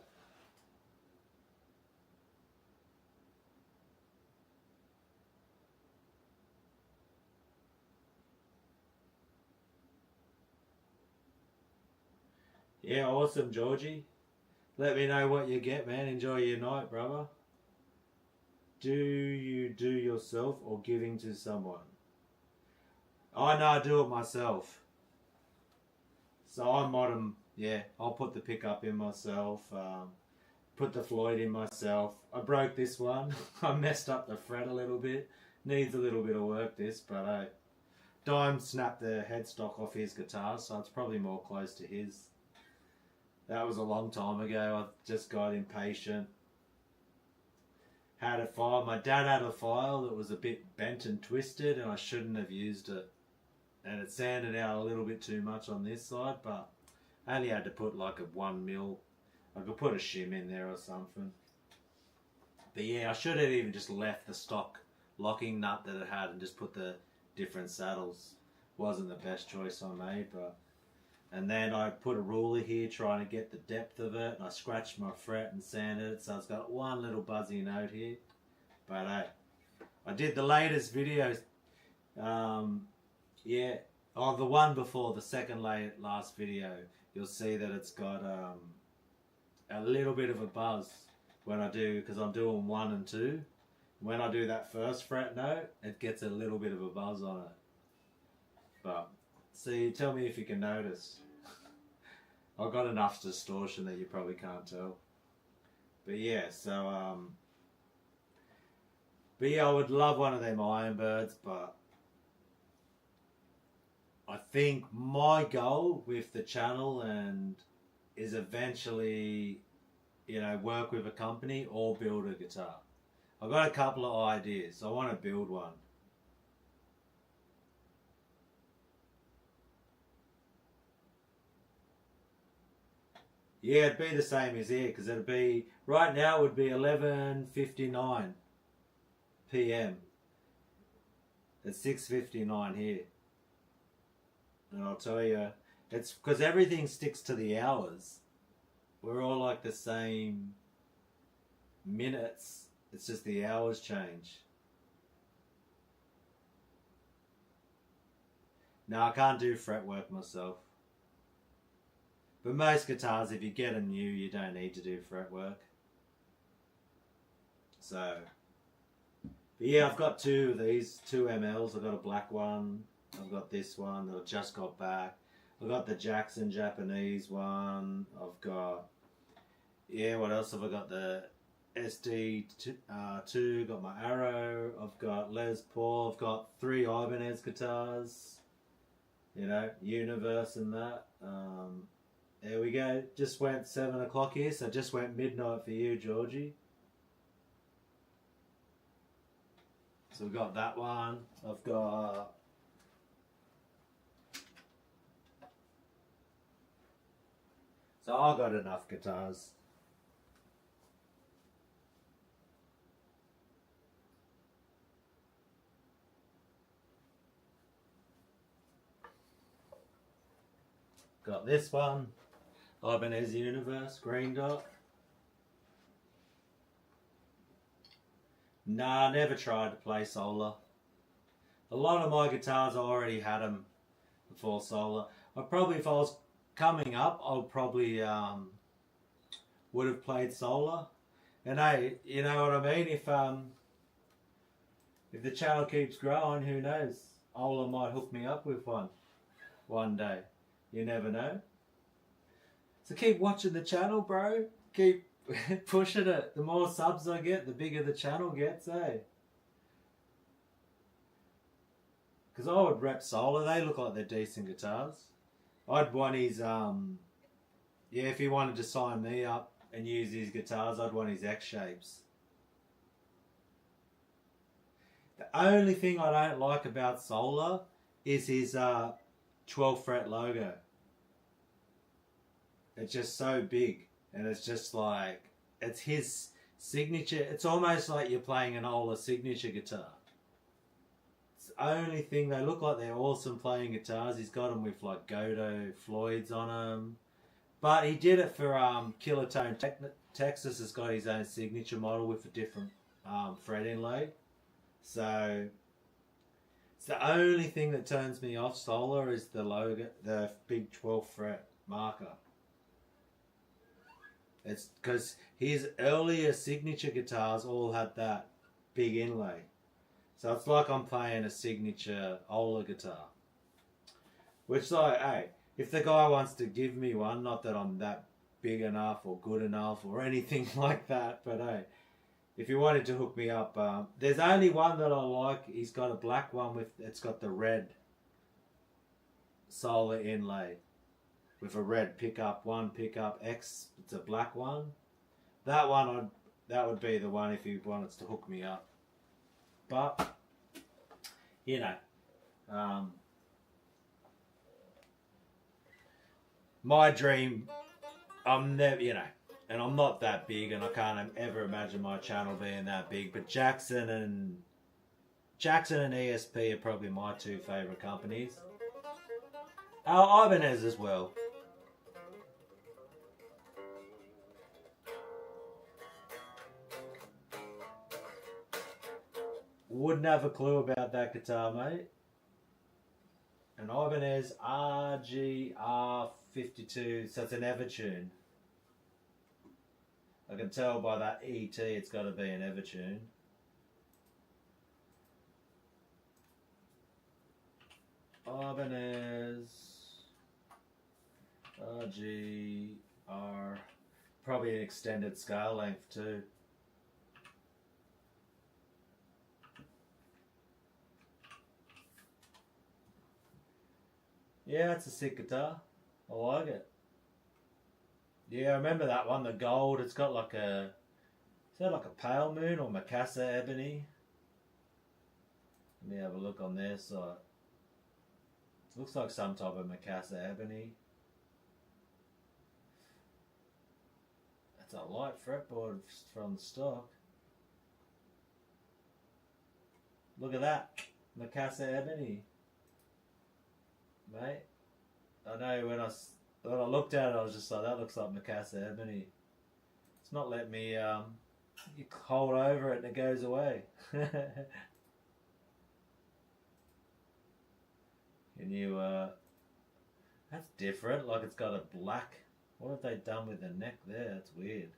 Yeah, awesome, Georgie. Let me know what you get, man. Enjoy your night, brother. Do you do yourself or giving to someone? I know I do it myself. So I mod them, yeah. I'll put the pickup in myself, put the Floyd in myself. I broke this one. I messed up the fret a little bit. Needs a little bit of work, this, but Dime snapped the headstock off his guitar, so it's probably more close to his. That was a long time ago. I just got impatient. Had a file. My dad had a file that was a bit bent and twisted, and I shouldn't have used it. And it sanded out a little bit too much on this side, but I only had to put like a 1 mil. I could put a shim in there or something. But yeah, I should have even just left the stock locking nut that it had and just put the different saddles. Wasn't the best choice I made, but... And then I put a ruler here trying to get the depth of it, and I scratched my fret and sanded it, so it's got one little buzzy note here. But hey, I did the latest videos. Yeah, on the one before the second last video, you'll see that it's got a little bit of a buzz when I do, because I'm doing 1 and 2. When I do that first fret note, it gets a little bit of a buzz on it. But see, tell me if you can notice. I've got enough distortion that you probably can't tell. But yeah, so but yeah, I would love one of them Ironbirds, but I think my goal with the channel and is eventually, you know, work with a company or build a guitar. I've got a couple of ideas. I want to build one. Yeah, it'd be the same as here, because it'd be, right now it would be 11:59 PM. It's 6:59 here. And I'll tell you, it's because everything sticks to the hours. We're all like the same minutes. It's just the hours change. No, I can't do fretwork myself. But most guitars, if you get them new, you don't need to do fretwork. So, but yeah, I've got 2 of these, 2 MLs. I've got a black one. I've got this one that I just got back. I've got the Jackson Japanese one. I've got, yeah, what else have I got? The SD2, got my Arrow. I've got Les Paul. I've got 3 Ibanez guitars. You know, Universe and that. There we go. Just went 7 o'clock here, so just went midnight for you, Georgie. So we've got that one. I've got... So I've got enough guitars. Got this one. Ibanez Universe, green dot. Nah, never tried to play solar. A lot of my guitars, I already had them before solar. I probably, if I was coming up, I probably would have played solar. And hey, you know what I mean? If the channel keeps growing, who knows? Ola might hook me up with one day. You never know. So keep watching the channel, bro. Keep pushing it. The more subs I get, the bigger the channel gets, eh? Because I would rep Solar. They look like they're decent guitars. I'd want his, yeah, if he wanted to sign me up and use his guitars, I'd want his X-shapes. The only thing I don't like about Solar is his 12 fret logo. It's just so big, and it's just like, it's his signature. It's almost like you're playing an Ola signature guitar. It's the only thing. They look like they're awesome playing guitars. He's got them with like Godo Floyds on them. But he did it for Kilotone Texas has got his own signature model with a different fret inlay. So it's the only thing that turns me off Solar is the logo, the big 12 fret marker. It's because his earlier signature guitars all had that big inlay. So it's like I'm playing a signature Ola guitar. Which, like, hey, if the guy wants to give me one, not that I'm that big enough or good enough or anything like that, but hey, if you wanted to hook me up, there's only one that I like. He's got a black one with, it's got the red Solar inlay. With a red pickup, one pickup X, it's a black one. That one, that would be the one if you wanted to hook me up. But, you know, my dream, I'm never, you know, and I'm not that big, and I can't ever imagine my channel being that big, but Jackson and ESP are probably my two favourite companies. Ibanez as well. Wouldn't have a clue about that guitar, mate. An Ibanez RGR52, so it's an Evertune. I can tell by that ET it's got to be an Evertune. Ibanez RGR, probably an extended scale length too. Yeah, it's a sick guitar. I like it. Yeah, I remember that one, the gold. It's got like a, is that like a pale moon or Macassar ebony? Let me have a look on their site. Looks like some type of Macassar ebony. That's a light fretboard from the stock. Look at that, Macassar ebony. Mate, I know when I looked at it, I was just like, that looks like Macassar ebony. It's not letting me, you hold over it and it goes away. Can you, that's different, like it's got a black, what have they done with the neck there? That's weird.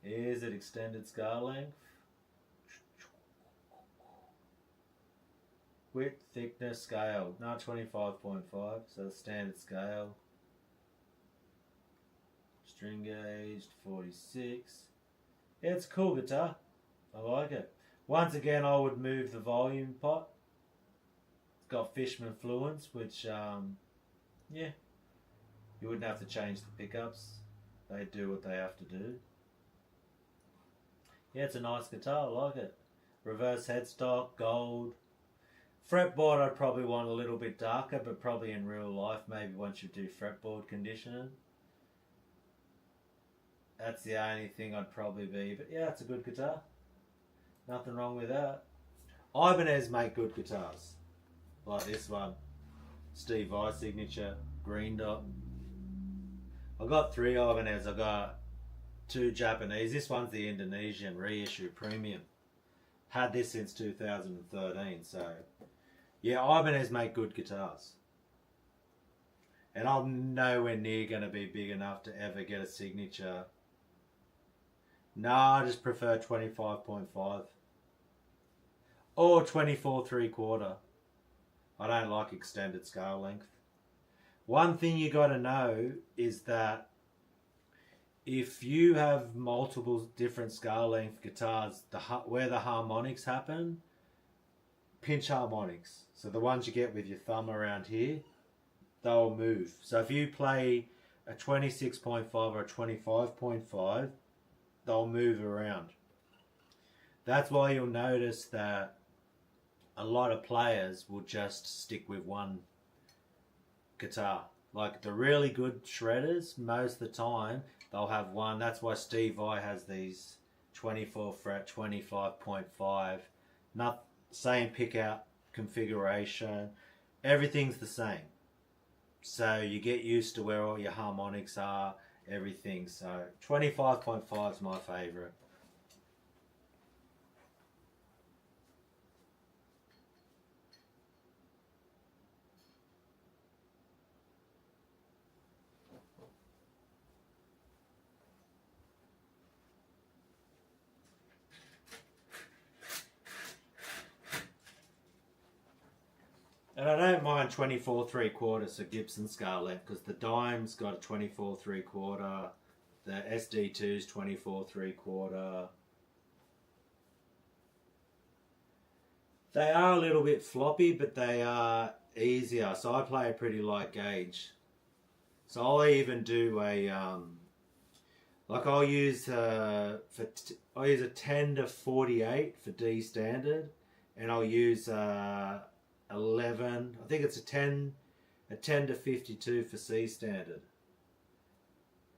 Is it extended scale length? Width, thickness, scale. No, 25.5, so the standard scale. String gauge, 46. Yeah, it's a cool guitar. I like it. Once again, I would move the volume pot. It's got Fishman Fluence, which, yeah, you wouldn't have to change the pickups. They do what they have to do. Yeah, it's a nice guitar. I like it. Reverse headstock, gold. Fretboard I'd probably want a little bit darker, but probably in real life, maybe once you do fretboard conditioning. That's the only thing I'd probably be, but yeah, it's a good guitar. Nothing wrong with that. Ibanez make good guitars. Like this one. Steve Vai signature, green dot. I got 3 Ibanez. I got 2 Japanese. This one's the Indonesian reissue premium. Had this since 2013, so yeah, Ibanez make good guitars. And I'm nowhere near going to be big enough to ever get a signature. Nah, I just prefer 25.5. Or 24 3/4. I don't like extended scale length. One thing you got to know is that if you have multiple different scale length guitars, where the harmonics happen, pinch harmonics. So the ones you get with your thumb around here, they'll move. So if you play a 26.5 or a 25.5, they'll move around. That's why you'll notice that a lot of players will just stick with one guitar. Like the really good shredders, most of the time, they'll have one. That's why Steve Vai has these 24 fret, 25.5. Not same pick out configuration. Everything's the same. So you get used to where all your harmonics are, everything. So 25.5 is my favorite. And I don't mind 24 3/4, so Gibson scale length, because the Dime's got a 24 3/4, the SD2's 24 3/4. They are a little bit floppy, but they are easier. So I play a pretty light gauge. So I'll even do a like I'll use a 10 to 48 for D standard, and I'll use 11. I think it's a 10 to 52 for C standard.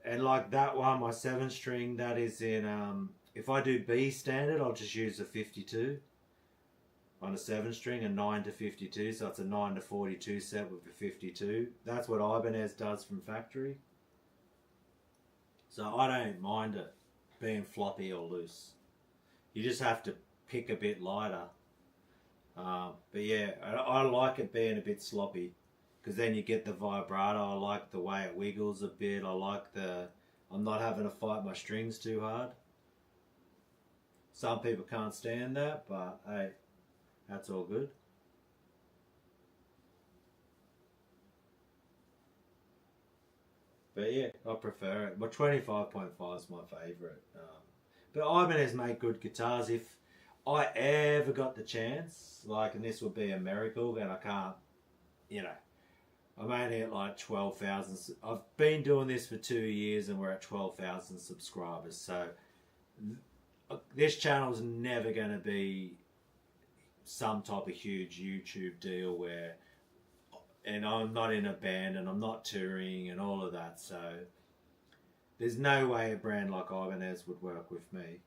And like that one, my 7-string, that is in, if I do B standard, I'll just use a 52 on a 7-string, a 9 to 52, so it's a 9 to 42 set with a 52. That's what Ibanez does from factory. So I don't mind it being floppy or loose. You just have to pick a bit lighter. But yeah, I like it being a bit sloppy, because then you get the vibrato. I like the way it wiggles a bit. I like I'm not having to fight my strings too hard. Some people can't stand that, but hey, that's all good. But yeah, I prefer it. My 25.5 is my favourite. But Ibanez make good guitars. If I ever got the chance, like, and this would be a miracle, and I can't, you know, I'm only at like 12,000. I've been doing this for 2 years and we're at 12,000 subscribers. So this channel's never going to be some type of huge YouTube deal where, and I'm not in a band and I'm not touring and all of that. So there's no way a brand like Ibanez would work with me.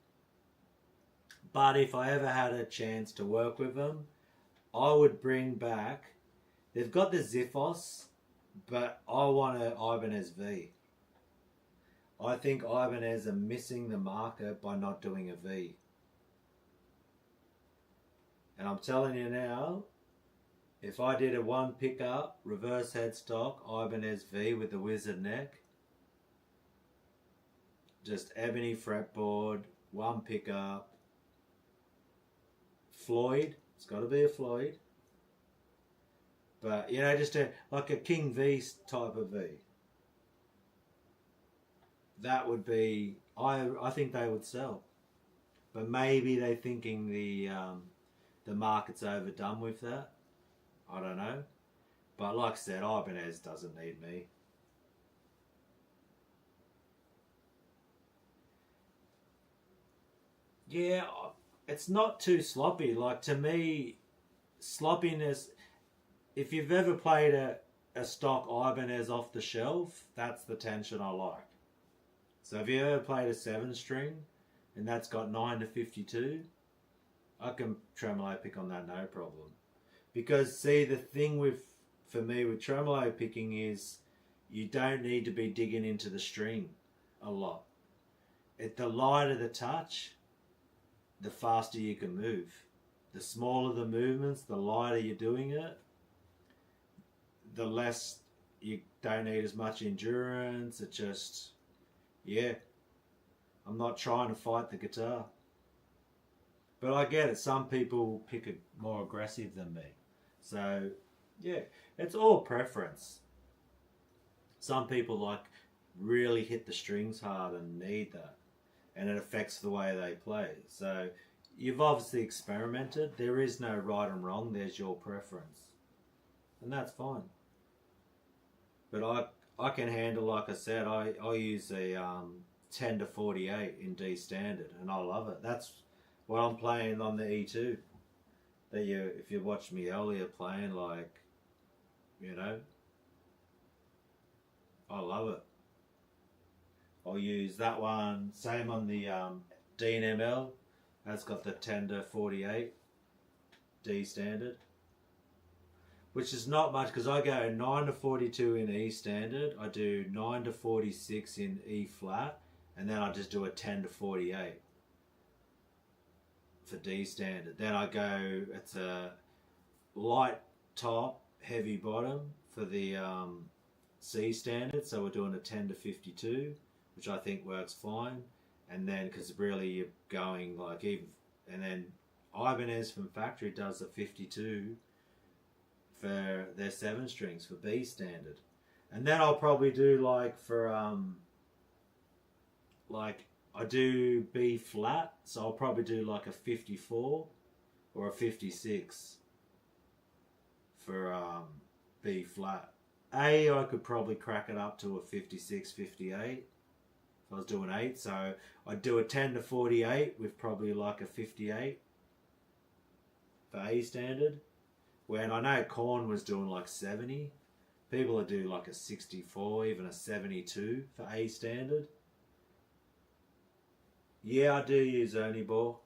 But if I ever had a chance to work with them, I would bring back, they've got the Ziphos, but I want an Ibanez V. I think Ibanez are missing the market by not doing a V. And I'm telling you now, if I did a one pickup, reverse headstock, Ibanez V with the wizard neck, just ebony fretboard, one pickup, Floyd, it's got to be a Floyd. But, you know, just like a King V type of V. That would be, I think they would sell. But maybe they're thinking the market's overdone with that. I don't know. But like I said, Ibanez doesn't need me. Yeah, it's not too sloppy. Like, to me, sloppiness, if you've ever played a stock Ibanez off the shelf, that's the tension I like. So if you ever played a 7-string and that's got 9 to 52, I can tremolo pick on that no problem. Because see, the thing for me with tremolo picking is you don't need to be digging into the string a lot. The lighter the touch, the faster you can move. The smaller the movements, the lighter you're doing it, the less, you don't need as much endurance. It just, yeah, I'm not trying to fight the guitar. But I get it, some people pick it more aggressive than me. So, yeah, it's all preference. Some people like really hit the strings hard and need that, and it affects the way they play. So you've obviously experimented. There is no right and wrong, there's your preference, and that's fine. But I can handle, like I said, I use a 10 to 48 in D standard, and I love it. That's what I'm playing on the E2. If you watched me earlier playing, like, you know, I love it. I'll use that one, same on the Dean ML. That's got the 10 to 48 D standard, which is not much because I go 9 to 42 in E standard, I do 9 to 46 in E flat, and then I just do a 10 to 48 for D standard. Then I go, it's a light top, heavy bottom for the C standard, so we're doing a 10 to 52, which I think works fine. And then, because really you're going like even, and then Ibanez from factory does a 52 for their 7-strings for B standard. And then I'll probably do like for like I do B flat, so I'll probably do like a 54 or a 56 for B flat. I could probably crack it up to a 56, 58 if I was doing 8. So I'd do a 10 to 48 with probably like a 58 for A standard. When I know Korn was doing like 70. People that do like a 64, even a 72 for A standard. Yeah, I do use Only Ball.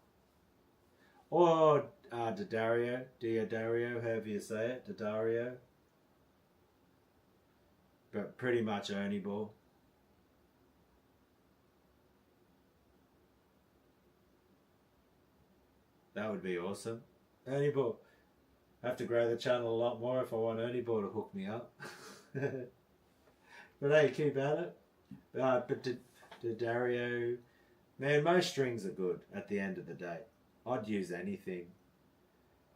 Or Diodario, however you say it, Diodario. But pretty much Only Ball. That would be awesome. Only Ball. I have to grow the channel a lot more if I want Only Ball to hook me up. But hey, keep at it. But Dario, man, most strings are good at the end of the day. I'd use anything.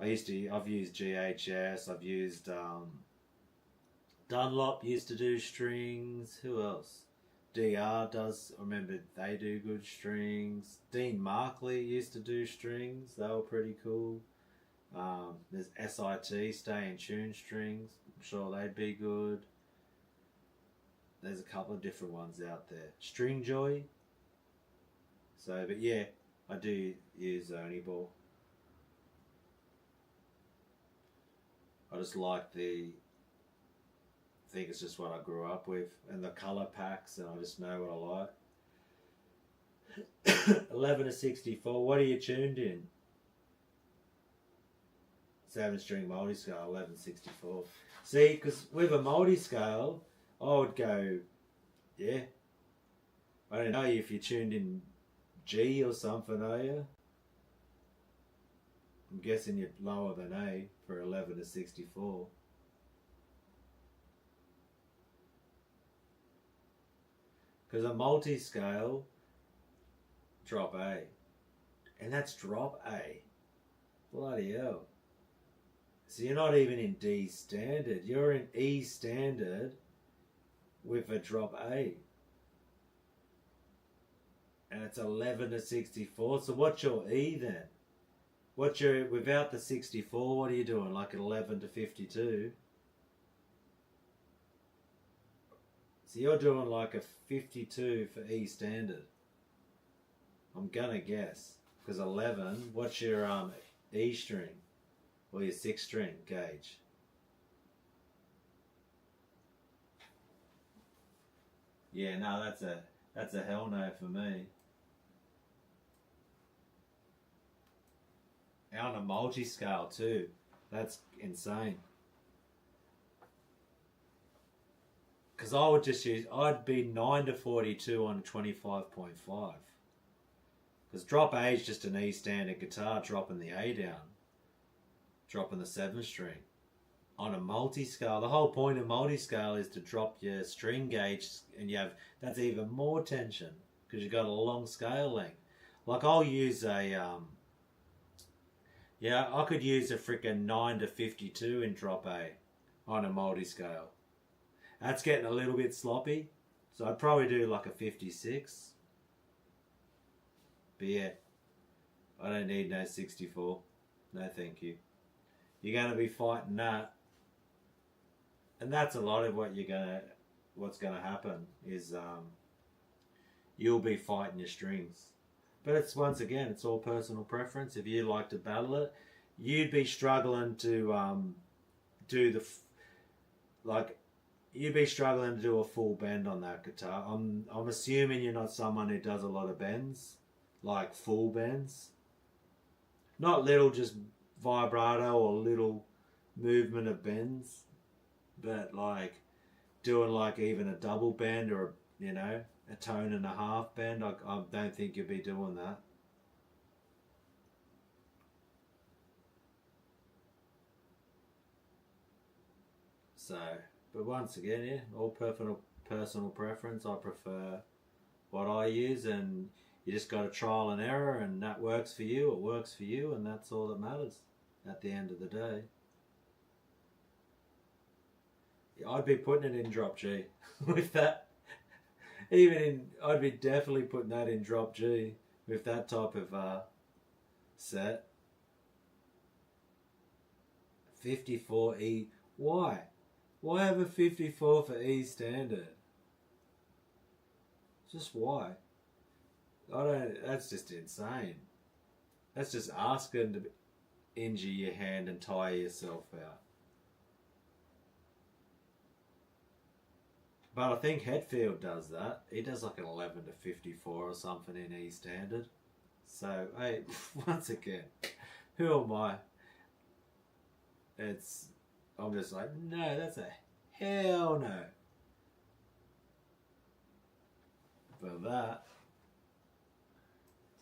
I've used GHS, I've used Dunlop used to do strings. Who else? DR does, I remember they do good strings. Dean Markley used to do strings, they were pretty cool. There's SIT, Stay in Tune strings, I'm sure they'd be good. There's a couple of different ones out there. String Joy. So, but yeah, I do use Only Ball. I just like I think it's just what I grew up with, and the colour packs, and I just know what I like. 11 to 64, what are you tuned in? 7-string multi-scale, 1164. See, because with a multi-scale, I would go, yeah. I don't know if you tuned in G or something, are you? I'm guessing you're lower than A for 11 to 64. Because a multi-scale, drop A. And that's drop A. Bloody hell. So you're not even in D standard. You're in E standard with a drop A. And it's 11 to 64. So what's your E then? Without the 64, what are you doing? Like 11 to 52? So you're doing like a 52 for E standard. I'm gonna guess. Because 11, what's your E string? Or your 6th string gauge? Yeah, no, that's a hell no for me. And on a multi-scale too. That's insane. Because I'd be 9 to 42 on 25.5. Because drop A is just an E standard guitar, dropping the A down. Dropping the 7th string. On a multi-scale, the whole point of multi-scale is to drop your string gauge, and that's even more tension because you've got a long scale length. Like I'll use I could use a freaking 9 to 52 in drop A on a multi-scale. That's getting a little bit sloppy, so I'd probably do like a 56. But yeah, I don't need no 64. No thank you. You're going to be fighting that. And that's a lot of what's going to happen is you'll be fighting your strings. But it's it's all personal preference. If you like to battle it, you'd be struggling to you'd be struggling to do a full bend on that guitar. I'm assuming you're not someone who does a lot of bends, like full bends. Not little, just vibrato or little movement of bends, but like doing like even a double bend or a tone and a half bend. I don't think you'll be doing that. So, but once again, yeah, all personal preference. I prefer what I use, and you just got to trial and error, and that works for you. It works for you, and that's all that matters at the end of the day. Yeah, I'd be putting it in drop G with that. I'd be definitely putting that in drop G with that type of set. 54 E. Why? Why have a 54 for E standard? Just why? That's just insane. That's just asking to injure your hand and tire yourself out. But I think Hetfield does that. He does like an 11 to 54 or something in E standard. So, hey, once again, who am I? I'm just like, no, that's a hell no. For that,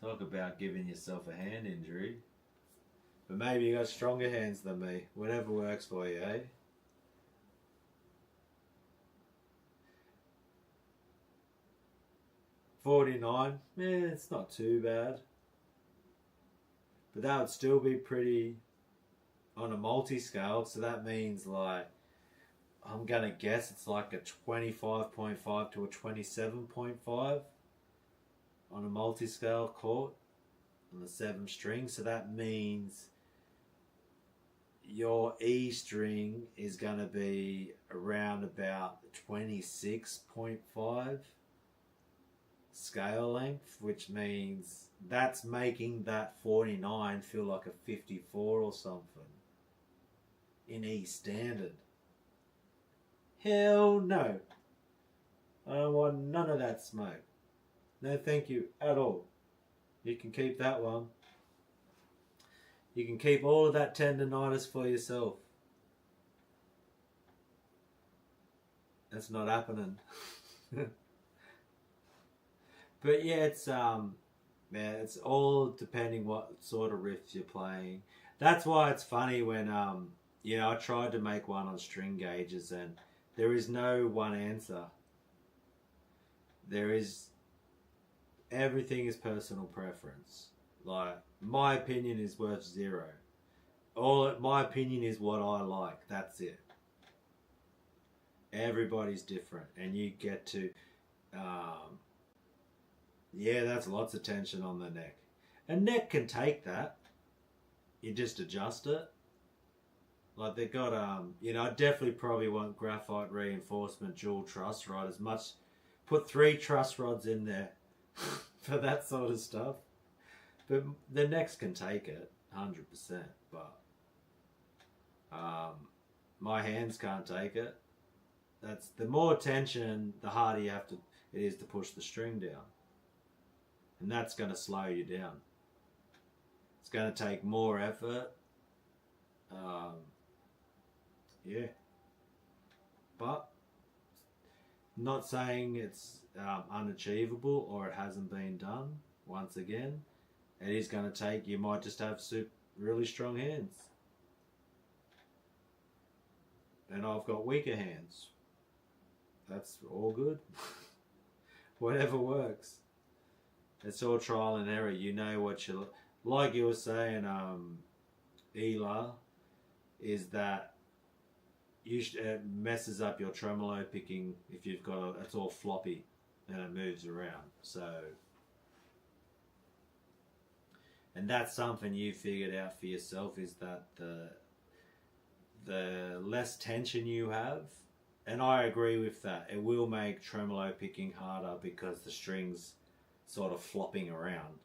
talk about giving yourself a hand injury. But maybe you got stronger hands than me. Whatever works for you, eh? $49, it's not too bad. But that would still be pretty on a multi-scale, so that means like, I'm gonna guess it's like a 25.5 to a 27.5 on a multi-scale chord on the 7 string, so that means your E string is gonna be around about 26.5 scale length, which means that's making that 49 feel like a 54 or something in E standard. Hell no. I don't want none of that smoke. No thank you at all. You can keep that one. You can keep all of that tendonitis for yourself. That's not happening. But yeah, it's all depending what sort of riffs you're playing. That's why it's funny when I tried to make one on string gauges and there is no one answer. Everything is personal preference. Like, my opinion is worth 0. My opinion is what I like. That's it. Everybody's different, and you get to, that's lots of tension on the neck. A neck can take that. You just adjust it. Like they got, I definitely probably want graphite reinforcement dual truss rod as much. Put 3 truss rods in there for that sort of stuff. But the necks can take it, 100%. But my hands can't take it. That's the more tension, the harder it is to push the string down, and that's going to slow you down. It's going to take more effort. But not saying it's unachievable or it hasn't been done. Once again, it is going to take. You might just have really strong hands, and I've got weaker hands. That's all good. Whatever works. It's all trial and error. You know what you like. You were saying, Ela, is that it messes up your tremolo picking if you've got it's all floppy and it moves around. So, and that's something you figured out for yourself, is that the less tension you have. And I agree with that. It will make tremolo picking harder because the strings sort of flopping around.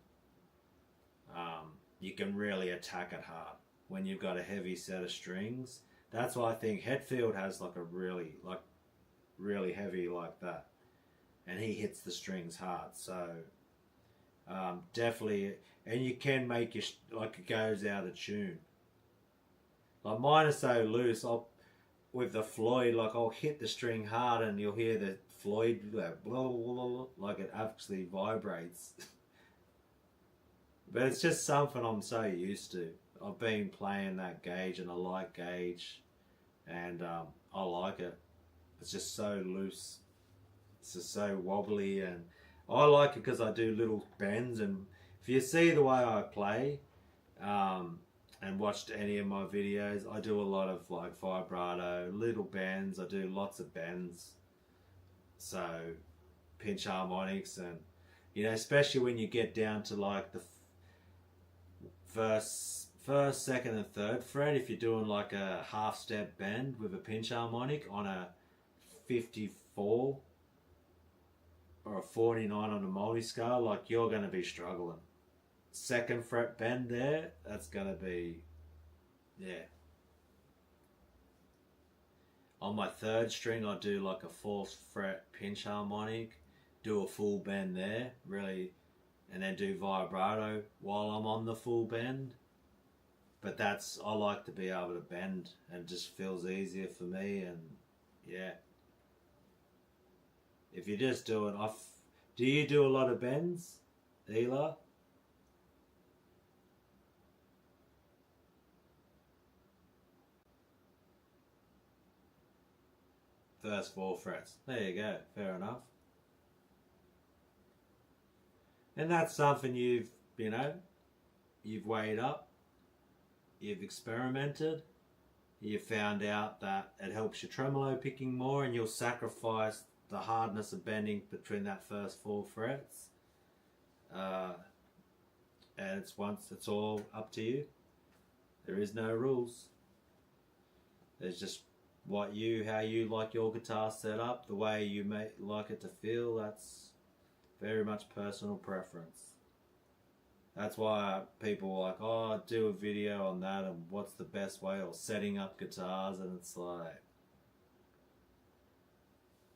You can really attack it hard when you've got a heavy set of strings. That's why I think Hetfield has like a really heavy like that, and he hits the strings hard. So definitely, and you can make it goes out of tune. Like mine are so loose. With the Floyd, I'll hit the string hard and you'll hear the Floyd blah, blah, blah, blah, like it actually vibrates. But it's just something I'm so used to. I've been playing that gauge and I like gauge, and I like it. It's just so loose. It's just so wobbly, and I like it because I do little bends. And if you see the way I play, and watched any of my videos, I do a lot of vibrato, little bends. I do lots of bends. So pinch harmonics, and especially when you get down to the first, second and third fret, if you're doing a half step bend with a pinch harmonic on a 54 or a 49 on a multi-scale, you're going to be struggling. Second fret bend there, that's going to be, On my third string, I do like a 4th fret pinch harmonic, do a full bend there, really, and then do vibrato while I'm on the full bend. But I like to be able to bend, and it just feels easier for me. And yeah, if you just do it off, do you do a lot of bends, Eli? First 4 frets. There you go. Fair enough. And that's something you've weighed up, you've experimented, you found out that it helps your tremolo picking more, and you'll sacrifice the hardness of bending between that first 4 frets. And it's all up to you. There is no rules. There's just how you like your guitar set up, the way you like it to feel. That's very much personal preference. That's why people are like, oh, do a video on that and what's the best way, or setting up guitars, and it's like,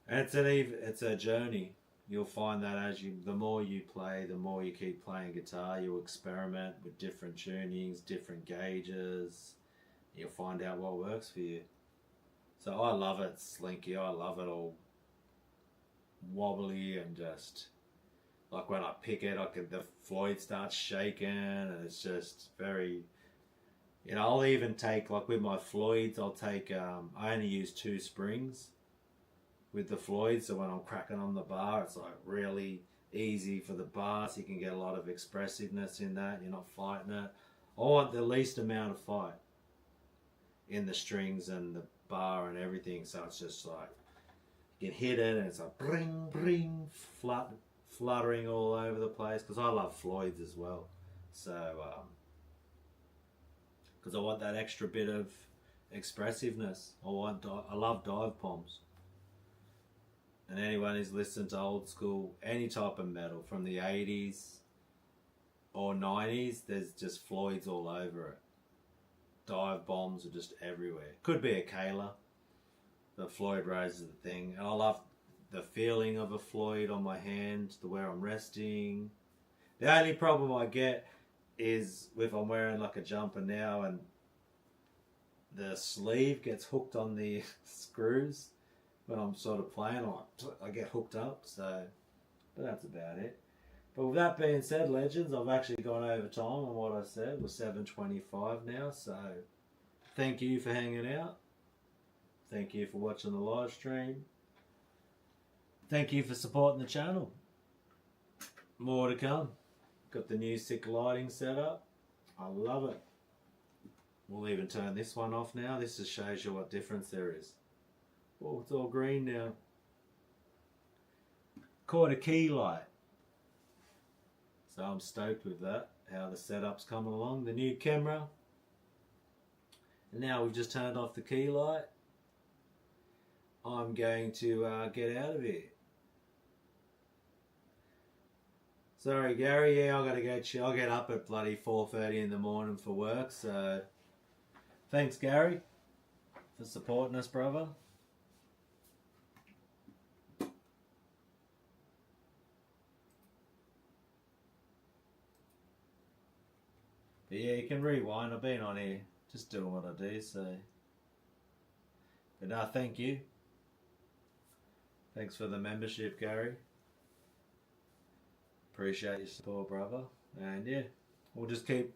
and it's a journey. You'll find that the more you play, the more you keep playing guitar, you'll experiment with different tunings, different gauges. You'll find out what works for you. So I love it slinky. I love it all wobbly, and just like when I pick it, the Floyd starts shaking, and it's just very. I'll even take, like with my Floyds, I'll take. I only use 2 springs with the Floyd, so when I'm cracking on the bar, it's like really easy for the bar, so you can get a lot of expressiveness in that. You're not fighting it. I want the least amount of fight in the strings and the bar and everything, so it's just like you can hit it and it's like bring, bring, fluttering all over the place, because I love Floyds as well. So, because I want that extra bit of expressiveness. I love dive bombs. And anyone who's listened to old school, any type of metal from the 80s or 90s, there's just Floyds all over it. Dive bombs are just everywhere. Could be a Kayla. The Floyd Rose is the thing. And I love the feeling of a Floyd on my hand, the where I'm resting. The only problem I get is if I'm wearing like a jumper now and the sleeve gets hooked on the screws. When I'm sort of playing, I get hooked up, so, but that's about it. But with that being said, legends, I've actually gone over time on what I said. We're 7:25 now, so thank you for hanging out. Thank you for watching the live stream. Thank you for supporting the channel. More to come. Got the new sick lighting set up. I love it. We'll even turn this one off now. This just shows you what difference there is. Oh, it's all green now. Caught a key light. So I'm stoked with that, how the setup's coming along. The new camera. And now we've just turned off the key light. I'm going to get out of here. Sorry, Gary. Yeah, I'll get up at bloody 4:30 in the morning for work. So thanks, Gary, for supporting us, brother. But yeah, you can rewind. I've been on here just doing what I do, so. But no, thank you. Thanks for the membership, Gary. Appreciate your support, brother. And yeah, we'll just keep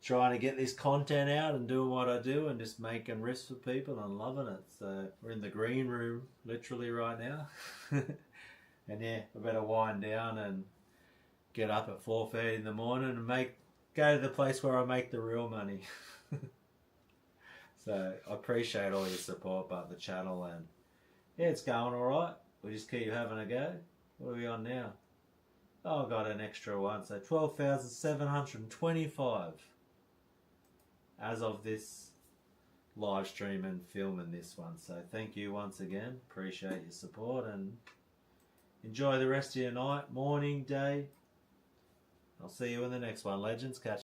trying to get this content out and doing what I do and just making riffs for people. I'm loving it. So we're in the green room literally right now. And yeah, I better wind down and get up at 4:30 in the morning and go to the place where I make the real money. So I appreciate all your support about the channel, and yeah, it's going alright. We just keep having a go. What are we on now? Oh, I got an extra one, so 12,725 as of this live stream and filming this one. So thank you once again. Appreciate your support, and enjoy the rest of your night, morning, day. I'll see you in the next one, legends. Catch